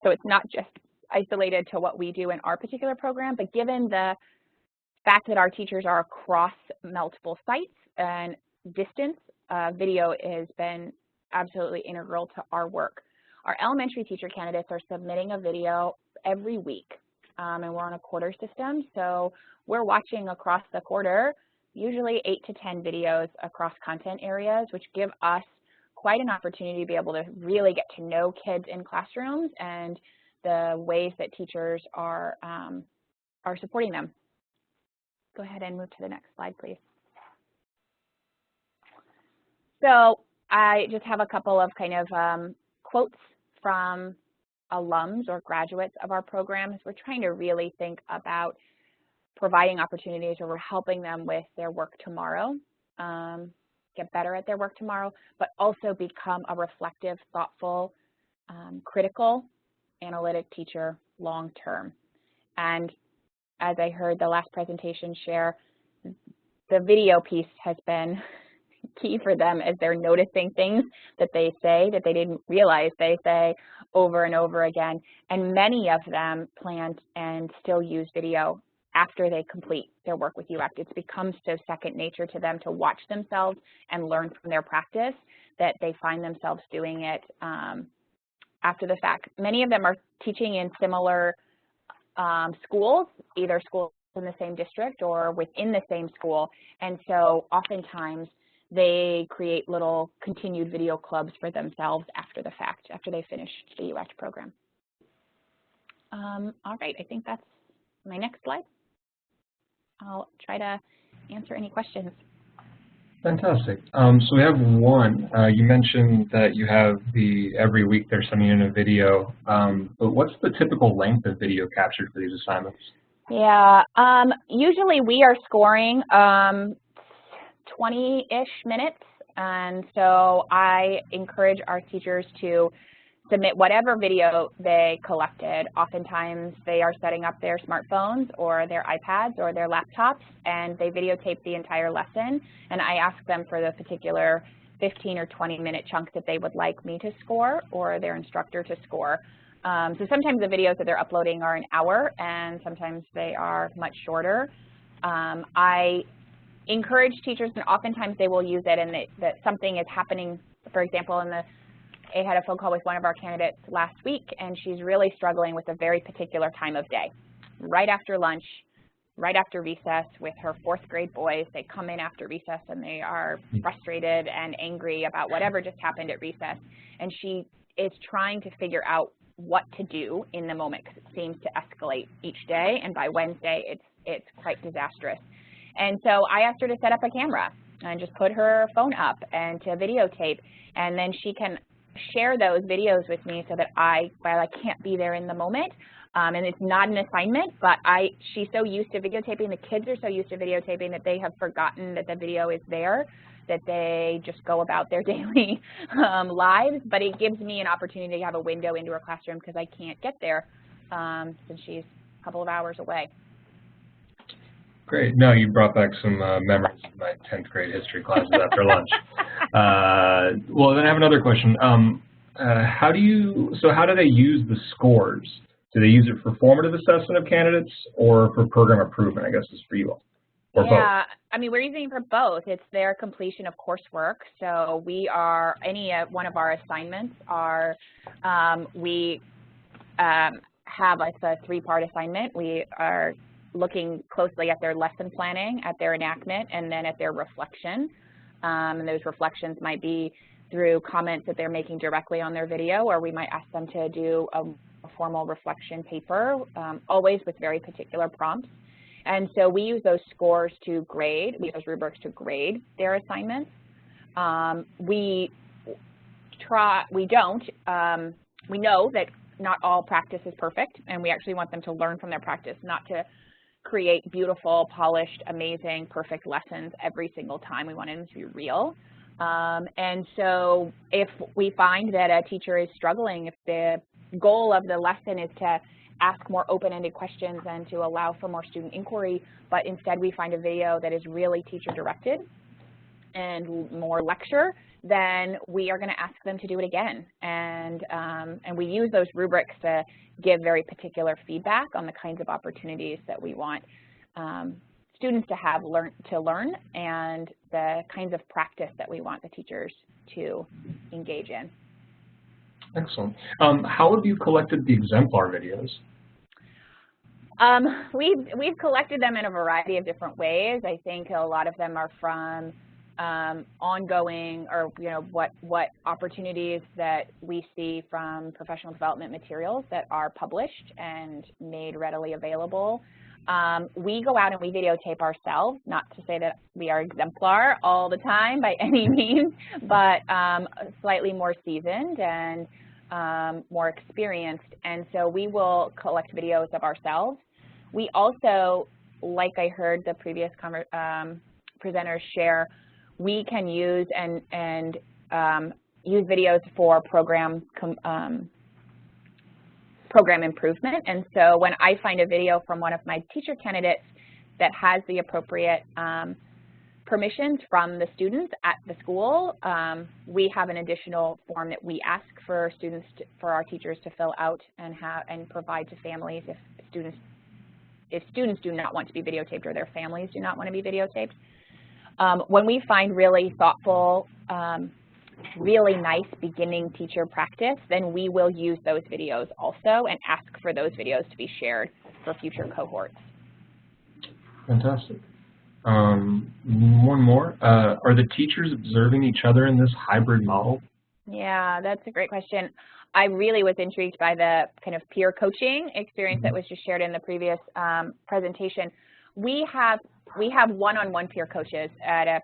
So it's not just isolated to what we do in our particular program, but given the fact that our teachers are across multiple sites and distance, video has been absolutely integral to our work. Our elementary teacher candidates are submitting a video every week, and we're on a quarter system, so we're watching across the quarter, usually 8 to 10 videos across content areas, which give us quite an opportunity to be able to really get to know kids in classrooms and the ways that teachers are supporting them. Go ahead and move to the next slide, please. So I just have a couple of kind of quotes from alums or graduates of our programs. We're trying to really think about providing opportunities where we're helping them with their work tomorrow, get better at their work tomorrow, but also become a reflective, thoughtful, critical, analytic teacher long term. And as I heard the last presentation share, the video piece has been key for them as they're noticing things that they say that they didn't realize they say over and over again. And many of them plan and still use video after they complete their work with UX. It's become so second nature to them to watch themselves and learn from their practice that they find themselves doing it after the fact. Many of them are teaching in similar schools, either schools in the same district or within the same school, and so oftentimes they create little continued video clubs for themselves after the fact, after they finish the UX program. All right, I think that's my next slide. I'll try to answer any questions.
Fantastic. So we have one. You mentioned that you have every week they're sending in a video, but what's the typical length of video captured for these assignments?
Yeah, usually we are scoring 20-ish minutes, and so I encourage our teachers to submit whatever video they collected. Oftentimes they are setting up their smartphones or their iPads or their laptops, and they videotape the entire lesson, and I ask them for the particular 15 or 20-minute chunk that they would like me to score or their instructor to score. So sometimes the videos that they're uploading are an hour, and sometimes they are much shorter. I encourage teachers, and oftentimes they will use it, and that something is happening. For example, I had a phone call with one of our candidates last week, and she's really struggling with a very particular time of day. Right after lunch, right after recess with her 4th grade boys, they come in after recess and they are frustrated and angry about whatever just happened at recess. And she is trying to figure out what to do in the moment because it seems to escalate each day, and by Wednesday it's quite disastrous. And so I asked her to set up a camera and just put her phone up and to videotape, and then she can share those videos with me so that while I can't be there in the moment, and it's not an assignment, but she's so used to videotaping, the kids are so used to videotaping that they have forgotten that the video is there, that they just go about their daily lives, but it gives me an opportunity to have a window into her classroom because I can't get there since she's a couple of hours away.
Great. No, you brought back some memories of my 10th grade history classes after lunch. Well, then I have another question. How do they use the scores? Do they use it for formative assessment of candidates or for program improvement? I guess is for you all. Or
yeah,
both?
I mean, we're using it for both. It's their completion of coursework. So any one of our assignments are, we have a 3-part assignment. We are looking closely at their lesson planning, at their enactment, and then at their reflection. And those reflections might be through comments that they're making directly on their video, or we might ask them to do a formal reflection paper, always with very particular prompts. And so we use those scores to grade, we use those rubrics to grade their assignments. We know that not all practice is perfect, and we actually want them to learn from their practice, not to create beautiful, polished, amazing, perfect lessons every single time. We want them to be real. And so if we find that a teacher is struggling, if the goal of the lesson is to ask more open-ended questions and to allow for more student inquiry, but instead we find a video that is really teacher-directed and more lecture, then we are going to ask them to do it again. And we use those rubrics to give very particular feedback on the kinds of opportunities that we want students to have to learn and the kinds of practice that we want the teachers to engage in.
Excellent. How have you collected the exemplar videos?
We've collected them in a variety of different ways. I think a lot of them are from ongoing, or what opportunities that we see from professional development materials that are published and made readily available. We go out and we videotape ourselves, not to say that we are exemplar all the time by any means, but slightly more seasoned and more experienced, and so we will collect videos of ourselves. We also, like I heard the previous presenters share, we can use and use videos for program improvement. And so when I find a video from one of my teacher candidates that has the appropriate permissions from the students at the school, we have an additional form that we ask for for our teachers to fill out and provide to families if students do not want to be videotaped or their families do not want to be videotaped. When we find really thoughtful, really nice beginning teacher practice, then we will use those videos also and ask for those videos to be shared for future cohorts.
Fantastic. One more. Are the teachers observing each other in this hybrid model?
Yeah, that's a great question. I really was intrigued by the kind of peer coaching experience that was just shared in the previous presentation. We have one-on-one peer coaches at a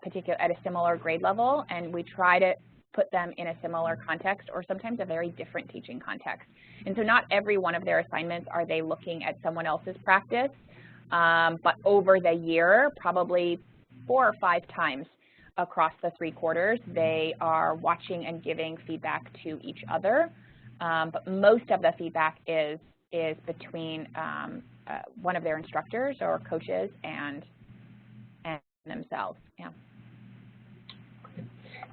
similar grade level, and we try to put them in a similar context or sometimes a very different teaching context. And so not every one of their assignments are they looking at someone else's practice, but over the year, probably 4 or 5 times across the 3 quarters, they are watching and giving feedback to each other. But most of the feedback is between one of their instructors or coaches and themselves. Yeah.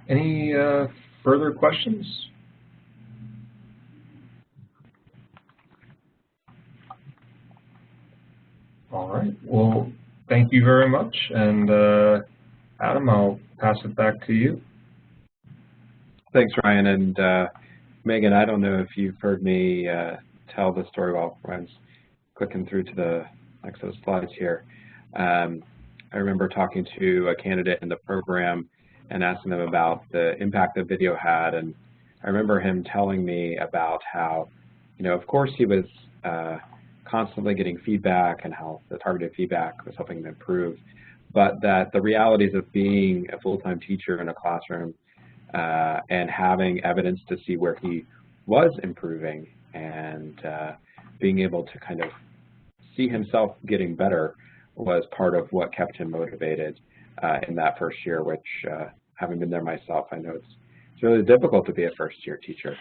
Any further questions? All right. Well, thank you very much. And Adam, I'll pass it back to you.
Thanks, Ryan. And Megan, I don't know if you've heard me tell the story while Ryan's clicking through to the next set of slides here. I remember talking to a candidate in the program and asking them about the impact the video had, and I remember him telling me about how, of course he was constantly getting feedback and how the targeted feedback was helping him improve, but that the realities of being a full-time teacher in a classroom and having evidence to see where he was improving and being able to kind of see himself getting better was part of what kept him motivated in that first year, which having been there myself, I know it's really difficult to be a first-year teacher.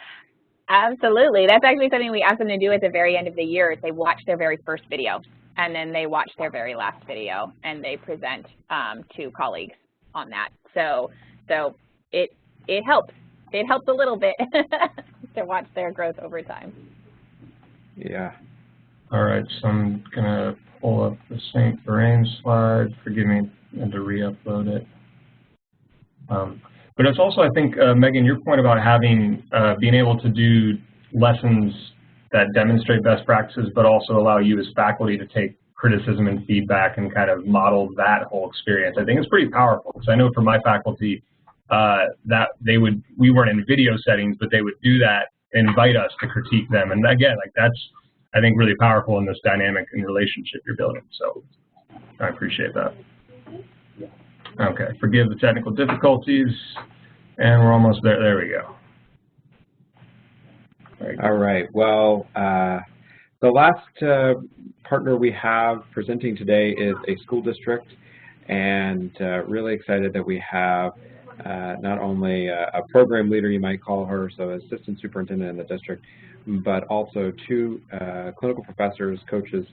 Absolutely. That's actually something we ask them to do at the very end of the year is they watch their very first video, and then they watch their very last video, and they present to colleagues on that. So it helps. It helps a little bit to watch their growth over time.
Yeah.
All right, so I'm going to pull up the St. Vrain slide. Forgive me, I had to re-upload it. But it's also, I think, Megan, your point about having, being able to do lessons that demonstrate best practices, but also allow you as faculty to take criticism and feedback and kind of model that whole experience, I think it's pretty powerful. Because I know for my faculty, that we weren't in video settings, but they would do that, invite us to critique them. And again, like that's, I think, really powerful in this dynamic and relationship you're building. So I appreciate that. Okay, forgive the technical difficulties, and we're almost there. There we go.
All right. Well, the last partner we have presenting today is a school district, and really excited that we have not only a program leader, you might call her, so assistant superintendent in the district, but also two clinical professors, coaches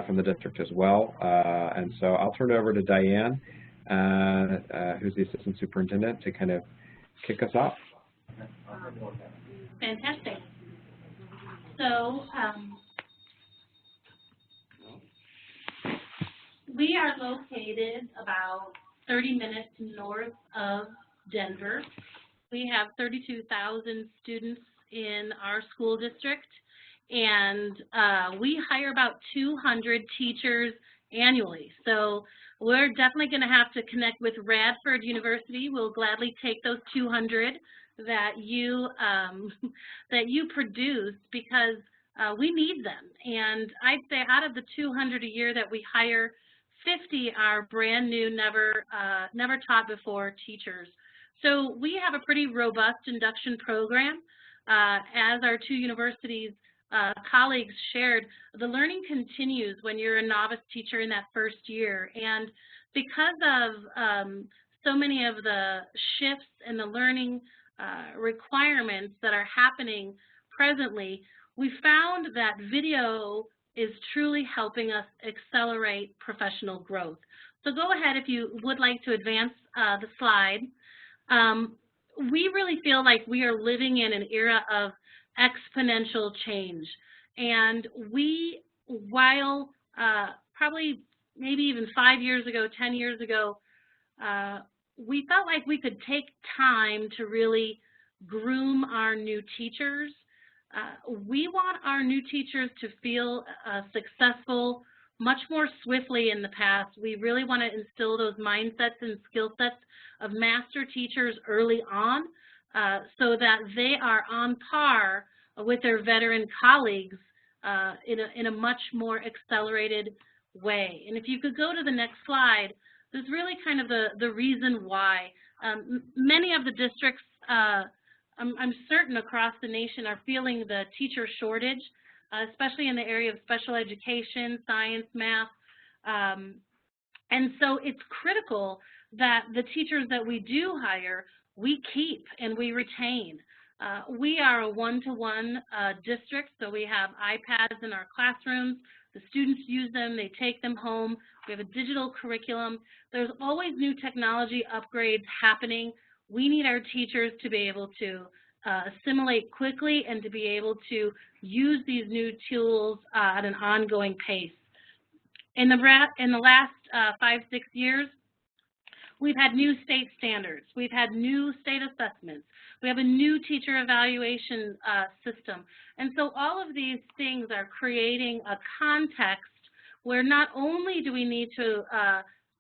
from the district as well. And so I'll turn it over to Diane, who's the assistant superintendent, to kind of kick us off.
Fantastic. So we are located about 30 minutes north of Denver. We have 32,000 students in our school district, and we hire about 200 teachers annually. So we're definitely going to have to connect with Radford University. We'll gladly take those 200 that you produced, because we need them. And I'd say out of the 200 a year that we hire, 50 are brand new, never taught before teachers. So we have a pretty robust induction program. As our two universities colleagues shared, the learning continues when you're a novice teacher in that first year. And because of so many of the shifts in the learning requirements that are happening presently, we found that video is truly helping us accelerate professional growth. So go ahead if you would like to advance the slide. We really feel like we are living in an era of exponential change. And we, while probably maybe even 5 years ago, 10 years ago, we felt like we could take time to really groom our new teachers. We want our new teachers to feel successful much more swiftly in the past. We really want to instill those mindsets and skill sets of master teachers early on so that they are on par with their veteran colleagues in a much more accelerated way. And if you could go to the next slide, there's really kind of the reason why. Many of the districts, I'm certain across the nation, are feeling the teacher shortage, especially in the area of special education, science, math. And so it's critical that the teachers that we do hire, we keep and we retain. We are a one-to-one district, so we have iPads in our classrooms. The students use them, they take them home. We have a digital curriculum. There's always new technology upgrades happening. We need our teachers to be able to assimilate quickly and to be able to use these new tools at an ongoing pace. In the last 5-6 years, we've had new state standards. We've had new state assessments. We have a new teacher evaluation system. And so all of these things are creating a context where not only do we need to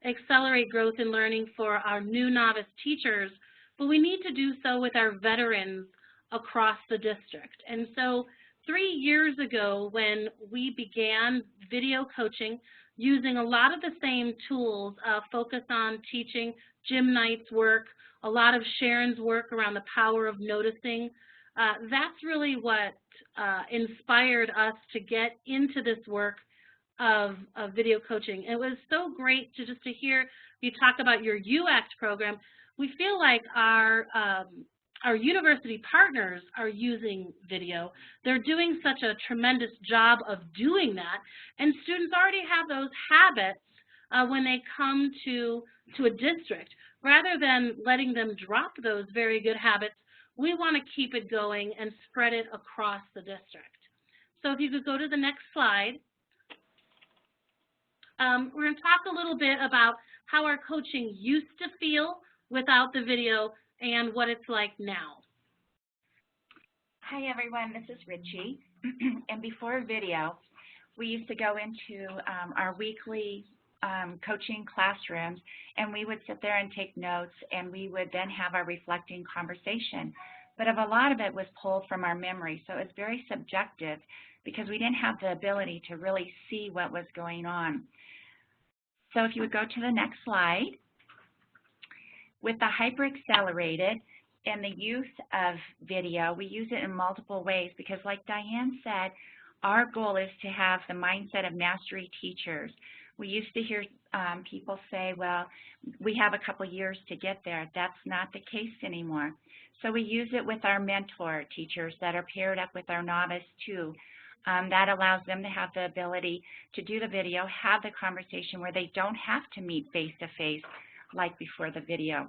accelerate growth and learning for our new novice teachers, but we need to do so with our veterans across the district. And so 3 years ago, when we began video coaching, using a lot of the same tools, focus on teaching, Jim Knight's work, a lot of Sharon's work around the power of noticing, that's really what inspired us to get into this work of video coaching. It was so great to just to hear you talk about your UACT program. We feel like our our university partners are using video. They're doing such a tremendous job of doing that, and students already have those habits when they come to a district. Rather than letting them drop those very good habits, we want to keep it going and spread it across the district. So if you could go to the next slide. We're going to talk a little bit about how our coaching used to feel without the video and what it's like now.
Hi everyone, this is Rychie. And before video, we used to go into our weekly coaching classrooms, and we would sit there and take notes, and we would then have our reflecting conversation. But a lot of it was pulled from our memory, so it's very subjective because we didn't have the ability to really see what was going on. So if you would go to the next slide. With the hyper-accelerated and the use of video, we use it in multiple ways because, like Diane said, our goal is to have the mindset of mastery teachers. We used to hear people say, well, we have a couple years to get there. That's not the case anymore. So we use it with our mentor teachers that are paired up with our novice too. That allows them to have the ability to do the video, have the conversation where they don't have to meet face-to-face like before the video.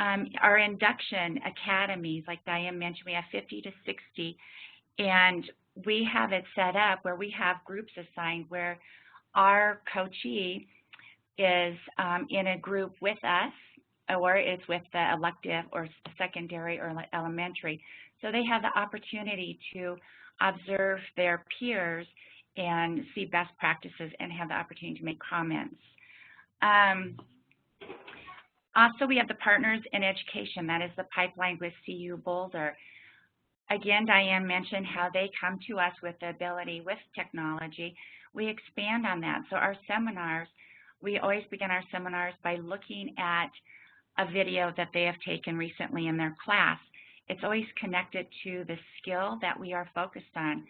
Our induction academies, like Diane mentioned, we have 50 to 60, and we have it set up where we have groups assigned where our coachee is in a group with us, or it's with the elective or secondary or elementary. So they have the opportunity to observe their peers and see best practices and have the opportunity to make comments. Also, we have the Partners in Education. That is the pipeline with CU Boulder. Again, Diane mentioned how they come to us with the ability with technology. We expand on that. So our seminars, we always begin our seminars by looking at a video that they have taken recently in their class. It's always connected to the skill that we are focused on.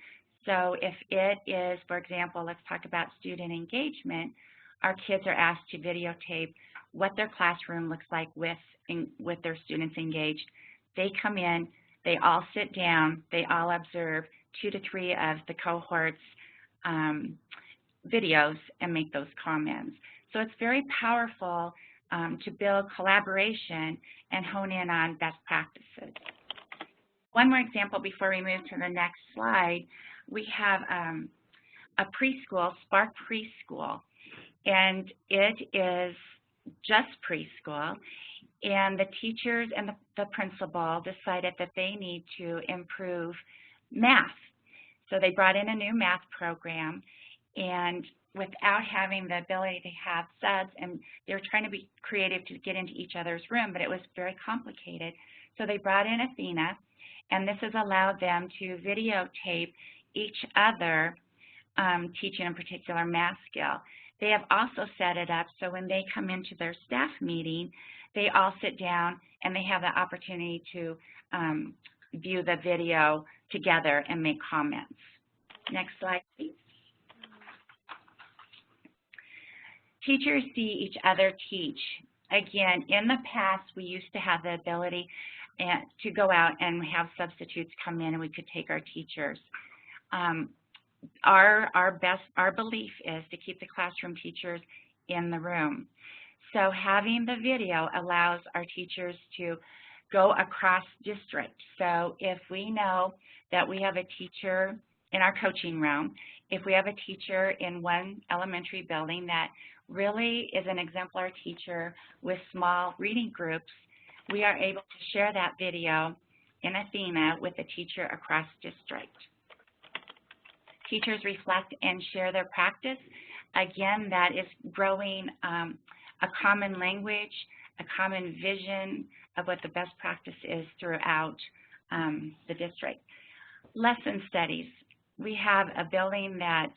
So if it is, for example, let's talk about student engagement, our kids are asked to videotape what their classroom looks like with their students engaged. They come in, they all sit down, they all observe 2 to 3 of the cohorts videos and make those comments. So it's very powerful to build collaboration and hone in on best practices. One more example before we move to the next slide. We have a preschool, Spark Preschool, and it is just preschool, and the teachers and the principal decided that they need to improve math. So they brought in a new math program, and without having the ability to have subs, and they were trying to be creative to get into each other's room, but it was very complicated. So they brought in Edthena, and this has allowed them to videotape each other teaching a particular math skill. They have also set it up so when they come into their staff meeting, they all sit down and they have the opportunity to view the video together and make comments. Next slide, please. Teachers see each other teach. Again, in the past, we used to have the ability to go out and have substitutes come in and we could take our teachers. Our belief is to keep the classroom teachers in the room. So having the video allows our teachers to go across district. So if we know that we have a teacher in our coaching room, if we have a teacher in one elementary building that really is an exemplar teacher with small reading groups, we are able to share that video in Edthena with a teacher across district. Teachers reflect and share their practice. Again, that is growing a common language, a common vision of what the best practice is throughout the district. Lesson studies. We have a building that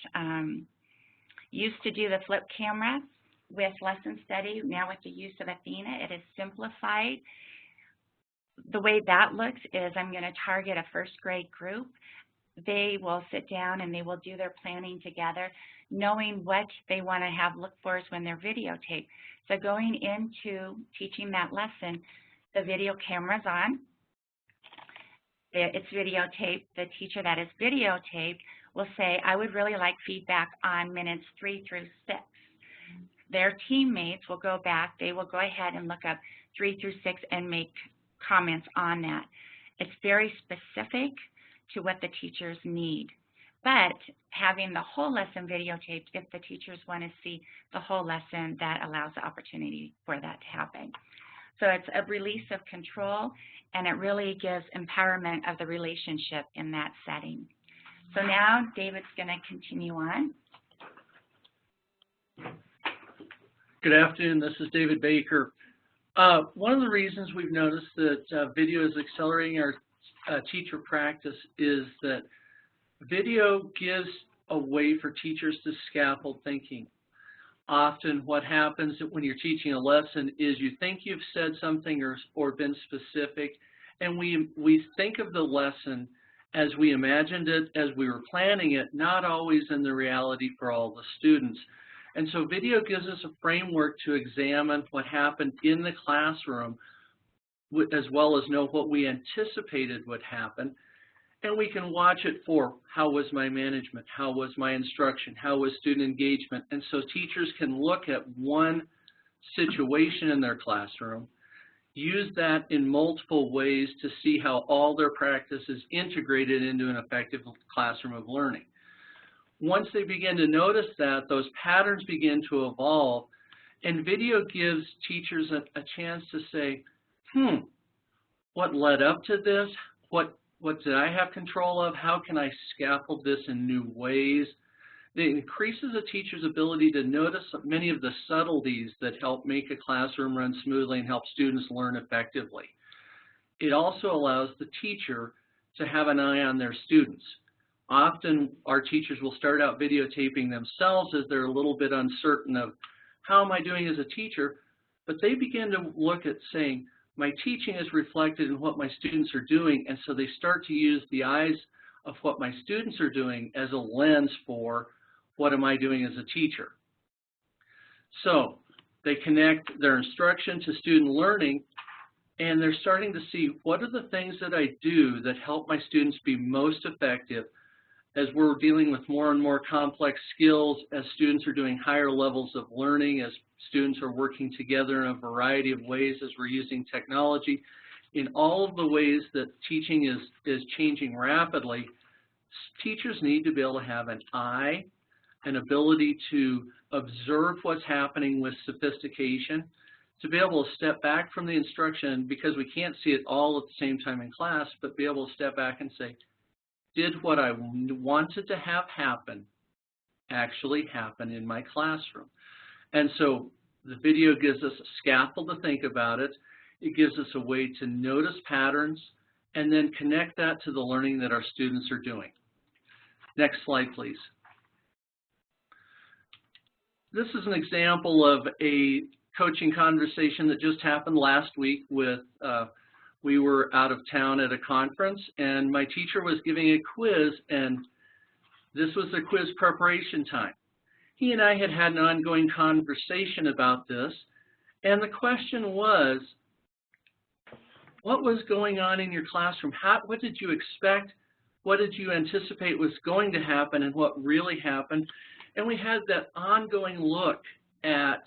used to do the flip camera with lesson study. Now with the use of Edthena, it is simplified. The way that looks is I'm going to target a first grade group. They will sit down and they will do their planning together, knowing what they want to have look for when they're videotaped. So going into teaching that lesson, the video camera's on, it's videotaped. The teacher that is videotaped will say, I would really like feedback on minutes 3 through 6. Their teammates will go back. They will go ahead and look up 3 through 6 and make comments on that. It's very specific to what the teachers need. But having the whole lesson videotaped, if the teachers want to see the whole lesson, that allows the opportunity for that to happen. So it's a release of control, and it really gives empowerment of the relationship in that setting. So now David's going to continue on.
Good afternoon, this is David Baker. One of the reasons we've noticed that video is accelerating our teacher practice is that video gives a way for teachers to scaffold thinking. Often what happens when you're teaching a lesson is you think you've said something or been specific, and we think of the lesson as we imagined it, as we were planning it, not always in the reality for all the students. And so video gives us a framework to examine what happened in the classroom, as well as know what we anticipated would happen. And we can watch it for how was my management, how was my instruction, how was student engagement. And so teachers can look at one situation in their classroom, use that in multiple ways to see how all their practice is integrated into an effective classroom of learning. Once they begin to notice that, those patterns begin to evolve, and video gives teachers a chance to say, what led up to this? What did I have control of? How can I scaffold this in new ways? It increases a teacher's ability to notice many of the subtleties that help make a classroom run smoothly and help students learn effectively. It also allows the teacher to have an eye on their students. Often our teachers will start out videotaping themselves as they're a little bit uncertain of how am I doing as a teacher, but they begin to look at saying, my teaching is reflected in what my students are doing, and so they start to use the eyes of what my students are doing as a lens for what am I doing as a teacher. So they connect their instruction to student learning, and they're starting to see what are the things that I do that help my students be most effective as we're dealing with more and more complex skills, as students are doing higher levels of learning, as students are working together in a variety of ways, as we're using technology. In all of the ways that teaching is changing rapidly, teachers need to be able to have an eye, an ability to observe what's happening with sophistication, to be able to step back from the instruction, because we can't see it all at the same time in class, but be able to step back and say, did what I wanted to have happen actually happen in my classroom? And so the video gives us a scaffold to think about it. It gives us a way to notice patterns and then connect that to the learning that our students are doing. Next slide, please. This is an example of a coaching conversation that just happened last week with we were out of town at a conference, and my teacher was giving a quiz, and this was the quiz preparation time. He and I had an ongoing conversation about this, and the question was, what was going on in your classroom? What did you expect? What did you anticipate was going to happen, and what really happened? And we had that ongoing look at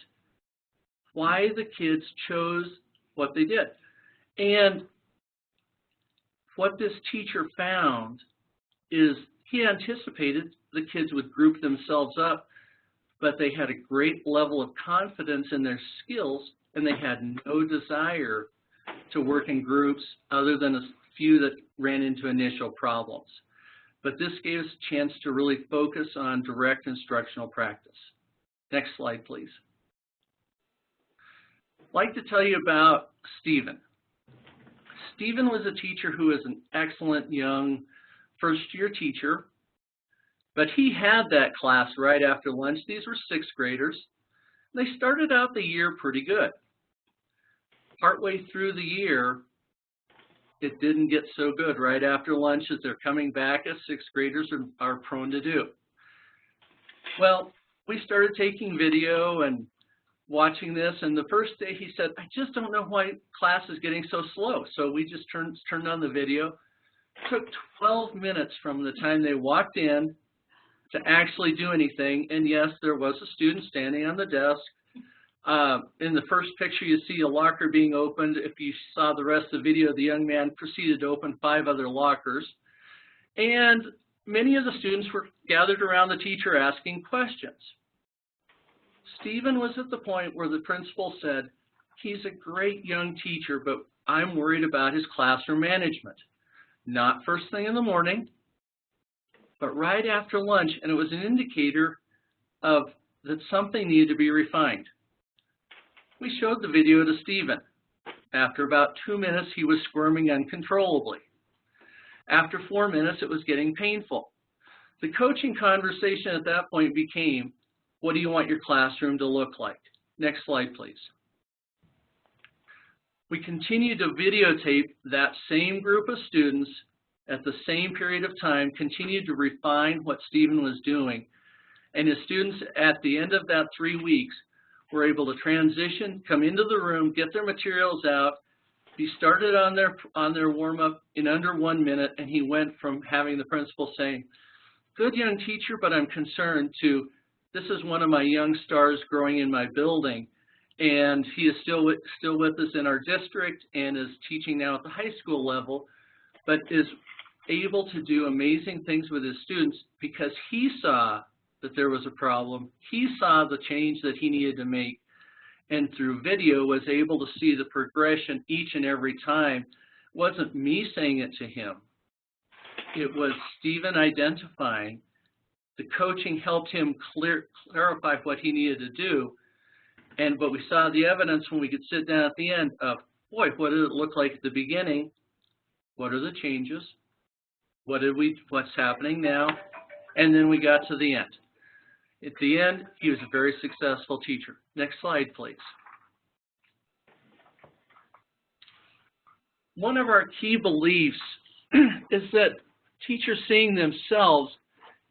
why the kids chose what they did. And what this teacher found is he anticipated the kids would group themselves up, but they had a great level of confidence in their skills, and they had no desire to work in groups other than a few that ran into initial problems. But this gave us a chance to really focus on direct instructional practice. Next slide, please. I'd like to tell you about Stephen. Stephen was a teacher who was an excellent young first-year teacher, but he had that class right after lunch. These were sixth graders. They started out the year pretty good. Partway through the year, it didn't get so good right after lunch as they're coming back, as sixth graders are prone to do. Well, we started taking video and watching this, and the first day he said, I just don't know why class is getting so slow. So we just turned on the video, took 12 minutes from the time they walked in to actually do anything. And yes, there was a student standing on the desk. In the first picture, you see a locker being opened. If you saw the rest of the video, the young man proceeded to open 5 other lockers. And many of the students were gathered around the teacher asking questions. Stephen was at the point where the principal said, he's a great young teacher, but I'm worried about his classroom management. Not first thing in the morning, but right after lunch, and it was an indicator of that something needed to be refined. We showed the video to Stephen. After about 2 minutes, he was squirming uncontrollably. After 4 minutes, it was getting painful. The coaching conversation at that point became, what do you want your classroom to look like? Next slide, please. We continued to videotape that same group of students at the same period of time, continued to refine what Stephen was doing. And his students, at the end of that 3 weeks, were able to transition, come into the room, get their materials out, be started on their warm-up in under 1 minute, and he went from having the principal saying, good young teacher, but I'm concerned, to this is one of my young stars growing in my building. And he is still with us in our district and is teaching now at the high school level, but is able to do amazing things with his students because he saw that there was a problem. He saw the change that he needed to make, and through video was able to see the progression each and every time. It wasn't me saying it to him. It was Stephen identifying. The coaching helped him clarify what he needed to do. But we saw the evidence when we could sit down at the end of, boy, what did it look like at the beginning? What are the changes? What's happening now? And then we got to the end. At the end, he was a very successful teacher. Next slide, please. One of our key beliefs is that teachers seeing themselves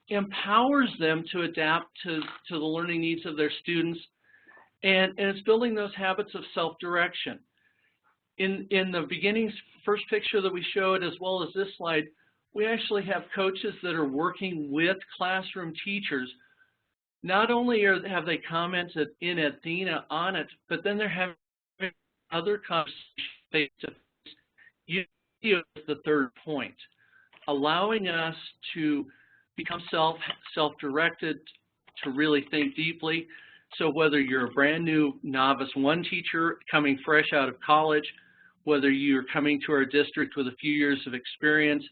empowers them to adapt to the learning needs of their students. And it's building those habits of self-direction. In the beginning, first picture that we showed, as well as this slide, we actually have coaches that are working with classroom teachers. Not only have they commented in Edthena on it, but then they're having other conversations face-to-face. Video is the third point, allowing us to become self-directed, to really think deeply. So whether you're a brand new novice 1 teacher coming fresh out of college, whether you're coming to our district with a few years of experience,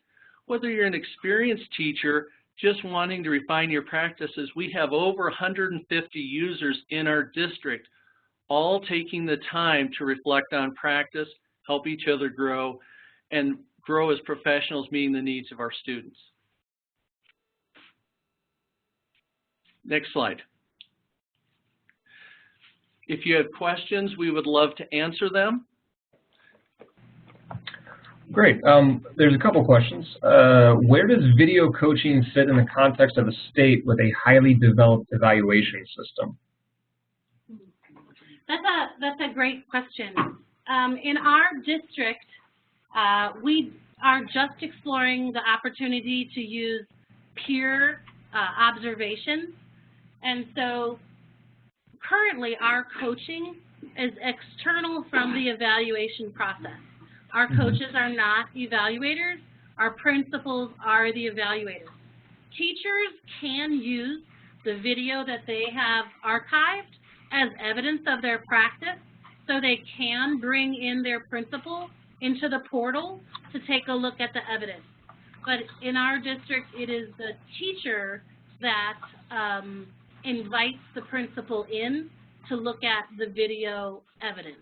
whether you're an experienced teacher just wanting to refine your practices, we have over 150 users in our district, all taking the time to reflect on practice, help each other grow, and grow as professionals meeting the needs of our students. Next slide. If you have questions, we would love to answer them.
Great. There's a couple questions. Where does video coaching sit in the context of a state with a highly developed evaluation system?
That's a great question. In our district, we are just exploring the opportunity to use peer observations. And so currently our coaching is external from the evaluation process. Our coaches are not evaluators. Our principals are the evaluators. Teachers can use the video that they have archived as evidence of their practice, so they can bring in their principal into the portal to take a look at the evidence. But in our district, it is the teacher that invites the principal in to look at the video evidence.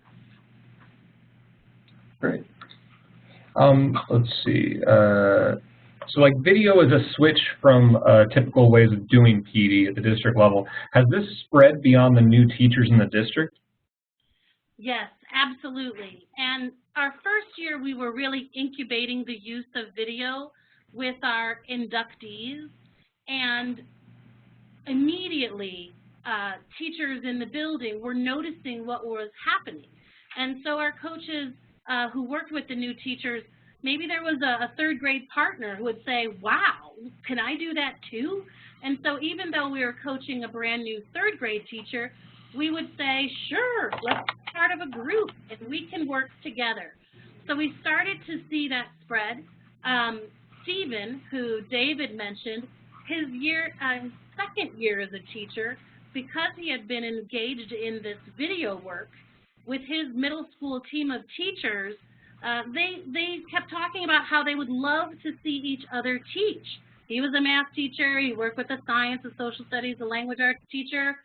Great. Let's see. So like video is a switch from typical ways of doing PD at the district level. Has this spread beyond the new teachers in the district?
Yes, absolutely. And our first year, we were really incubating the use of video with our inductees, and immediately teachers in the building were noticing what was happening. And so our coaches who worked with the new teachers maybe there was a third grade partner who would say, wow, can I do that too? And so even though we were coaching a brand new third grade teacher, we would say, sure, let's be part of a group and we can work together. So we started to see that spread. Stephen, who David mentioned, his second year as a teacher, because he had been engaged in this video work with his middle school team of teachers, they kept talking about how they would love to see each other teach. He was a math teacher, he worked with a science, a social studies, a language arts teacher.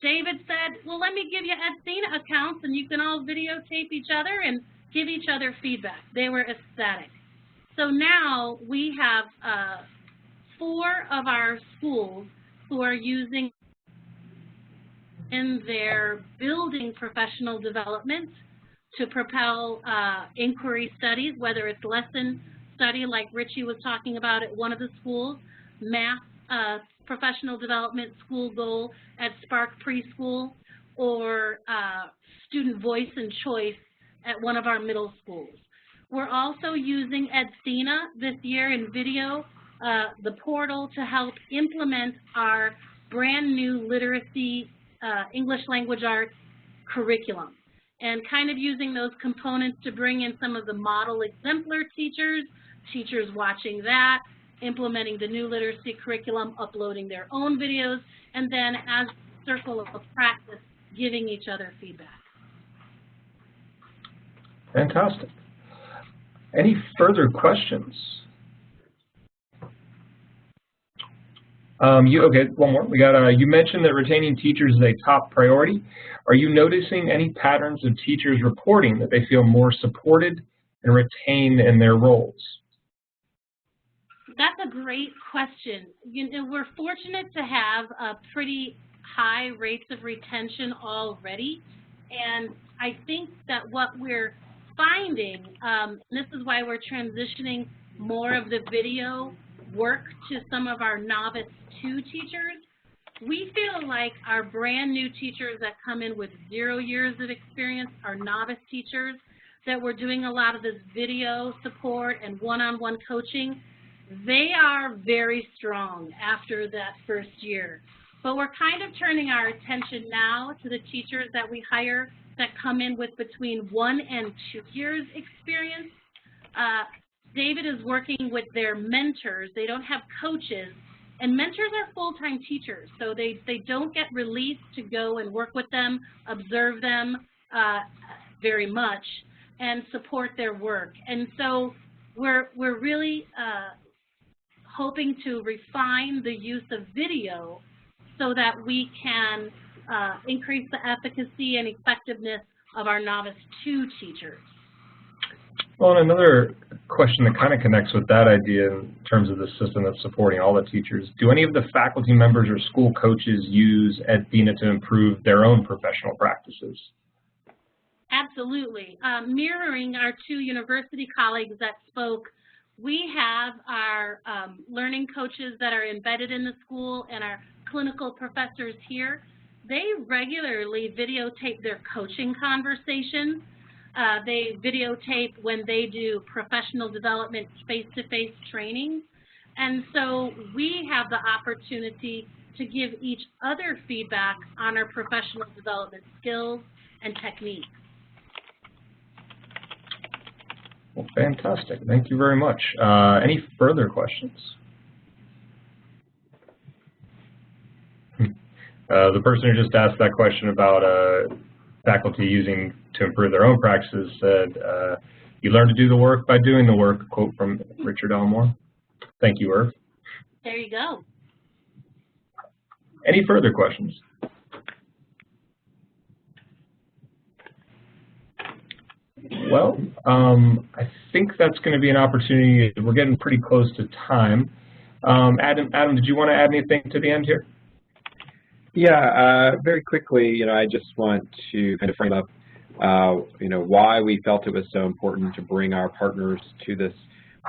David said, well, let me give you Edthena accounts and you can all videotape each other and give each other feedback. They were ecstatic. So now we have 4 of our schools who are using in their building professional development to propel inquiry studies, whether it's lesson study like Rychie was talking about at one of the schools, math professional development school goal at Spark Preschool, or student voice and choice at one of our middle schools. We're also using Edthena this year in video, the portal, to help implement our brand new literacy English language arts curriculum, and kind of using those components to bring in some of the model exemplar teachers watching that, implementing the new literacy curriculum, uploading their own videos, and then as a circle of practice, giving each other feedback.
Fantastic. Any further questions? Okay, one more. We got. You mentioned that retaining teachers is a top priority. Are you noticing any patterns of teachers reporting that they feel more supported and retained in their roles?
That's a great question. You know, we're fortunate to have pretty high rates of retention already, and I think that what we're finding, this is why we're transitioning more of the video work to some of our novice 2 teachers. We feel like our brand new teachers that come in with 0 years of experience, our novice teachers, that we're doing a lot of this video support and one-on-one coaching, they are very strong after that first year. But we're kind of turning our attention now to the teachers that we hire that come in with between 1 and 2 years experience. David is working with their mentors. They don't have coaches, and mentors are full-time teachers, so they don't get released to go and work with them, observe them very much, and support their work. And so we're really hoping to refine the use of video so that we can increase the efficacy and effectiveness of our novice 2 teachers.
Well, and another question that kind of connects with that idea in terms of the system that's supporting all the teachers, do any of the faculty members or school coaches use Edthena to improve their own professional practices?
Absolutely. Mirroring our 2 university colleagues that spoke, we have our learning coaches that are embedded in the school and our clinical professors here. They regularly videotape their coaching conversations. They videotape when they do professional development face-to-face training. And so we have the opportunity to give each other feedback on our professional development skills and techniques.
Well, fantastic. Thank you very much. Any further questions? The person who just asked that question about faculty using to improve their own practices said, you learn to do the work by doing the work, a quote from Richard Elmore. Thank you, Irv.
There you go.
Any further questions? Well, I think that's going to be an opportunity. We're getting pretty close to time. Adam, did you want to add anything to the end here?
Yeah, very quickly, I just want to kind of frame up, why we felt it was so important to bring our partners to this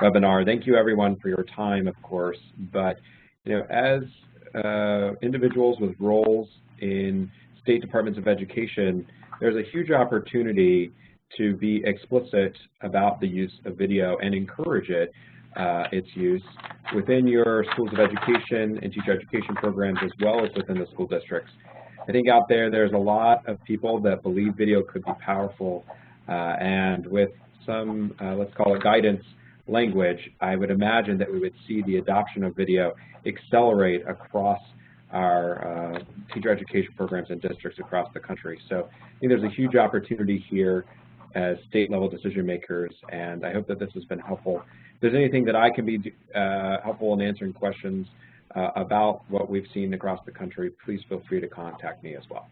webinar. Thank you, everyone, for your time, of course. But, as individuals with roles in state departments of education, there's a huge opportunity to be explicit about the use of video and encourage its use within your schools of education and teacher education programs, as well as within the school districts. I think out there's a lot of people that believe video could be powerful, and with some, let's call it guidance language, I would imagine that we would see the adoption of video accelerate across our teacher education programs and districts across the country. So I think there's a huge opportunity here as state-level decision makers, and I hope that this has been helpful. If there's anything that I can be helpful in answering questions about what we've seen across the country, please feel free to contact me as well.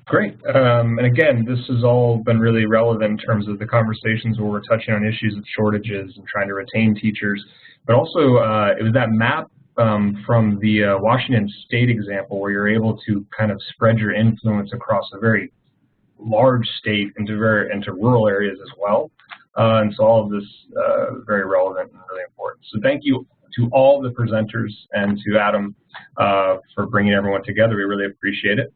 Great. And again, this has all been really relevant in terms of the conversations where we're touching on issues of shortages and trying to retain teachers. But also, it was that map from the Washington State example where you're able to kind of spread your influence across a very large state into rural areas as well. And so all of this very relevant and really important. So thank you to all the presenters and to Adam for bringing everyone together. We really appreciate it.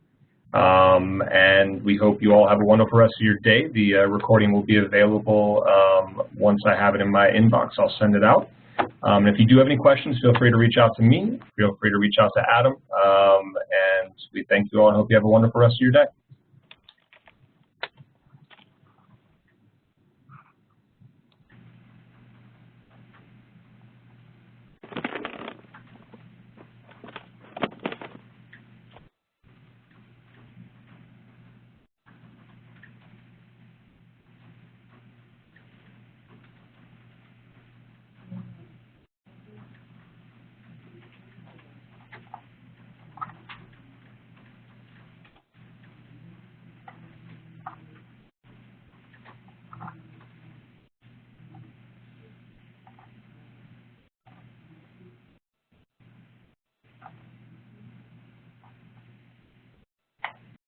And we hope you all have a wonderful rest of your day. The recording will be available once I have it in my inbox. I'll send it out. If you do have any questions, feel free to reach out to me. Feel free to reach out to Adam. And we thank you all and hope you have a wonderful rest of your day.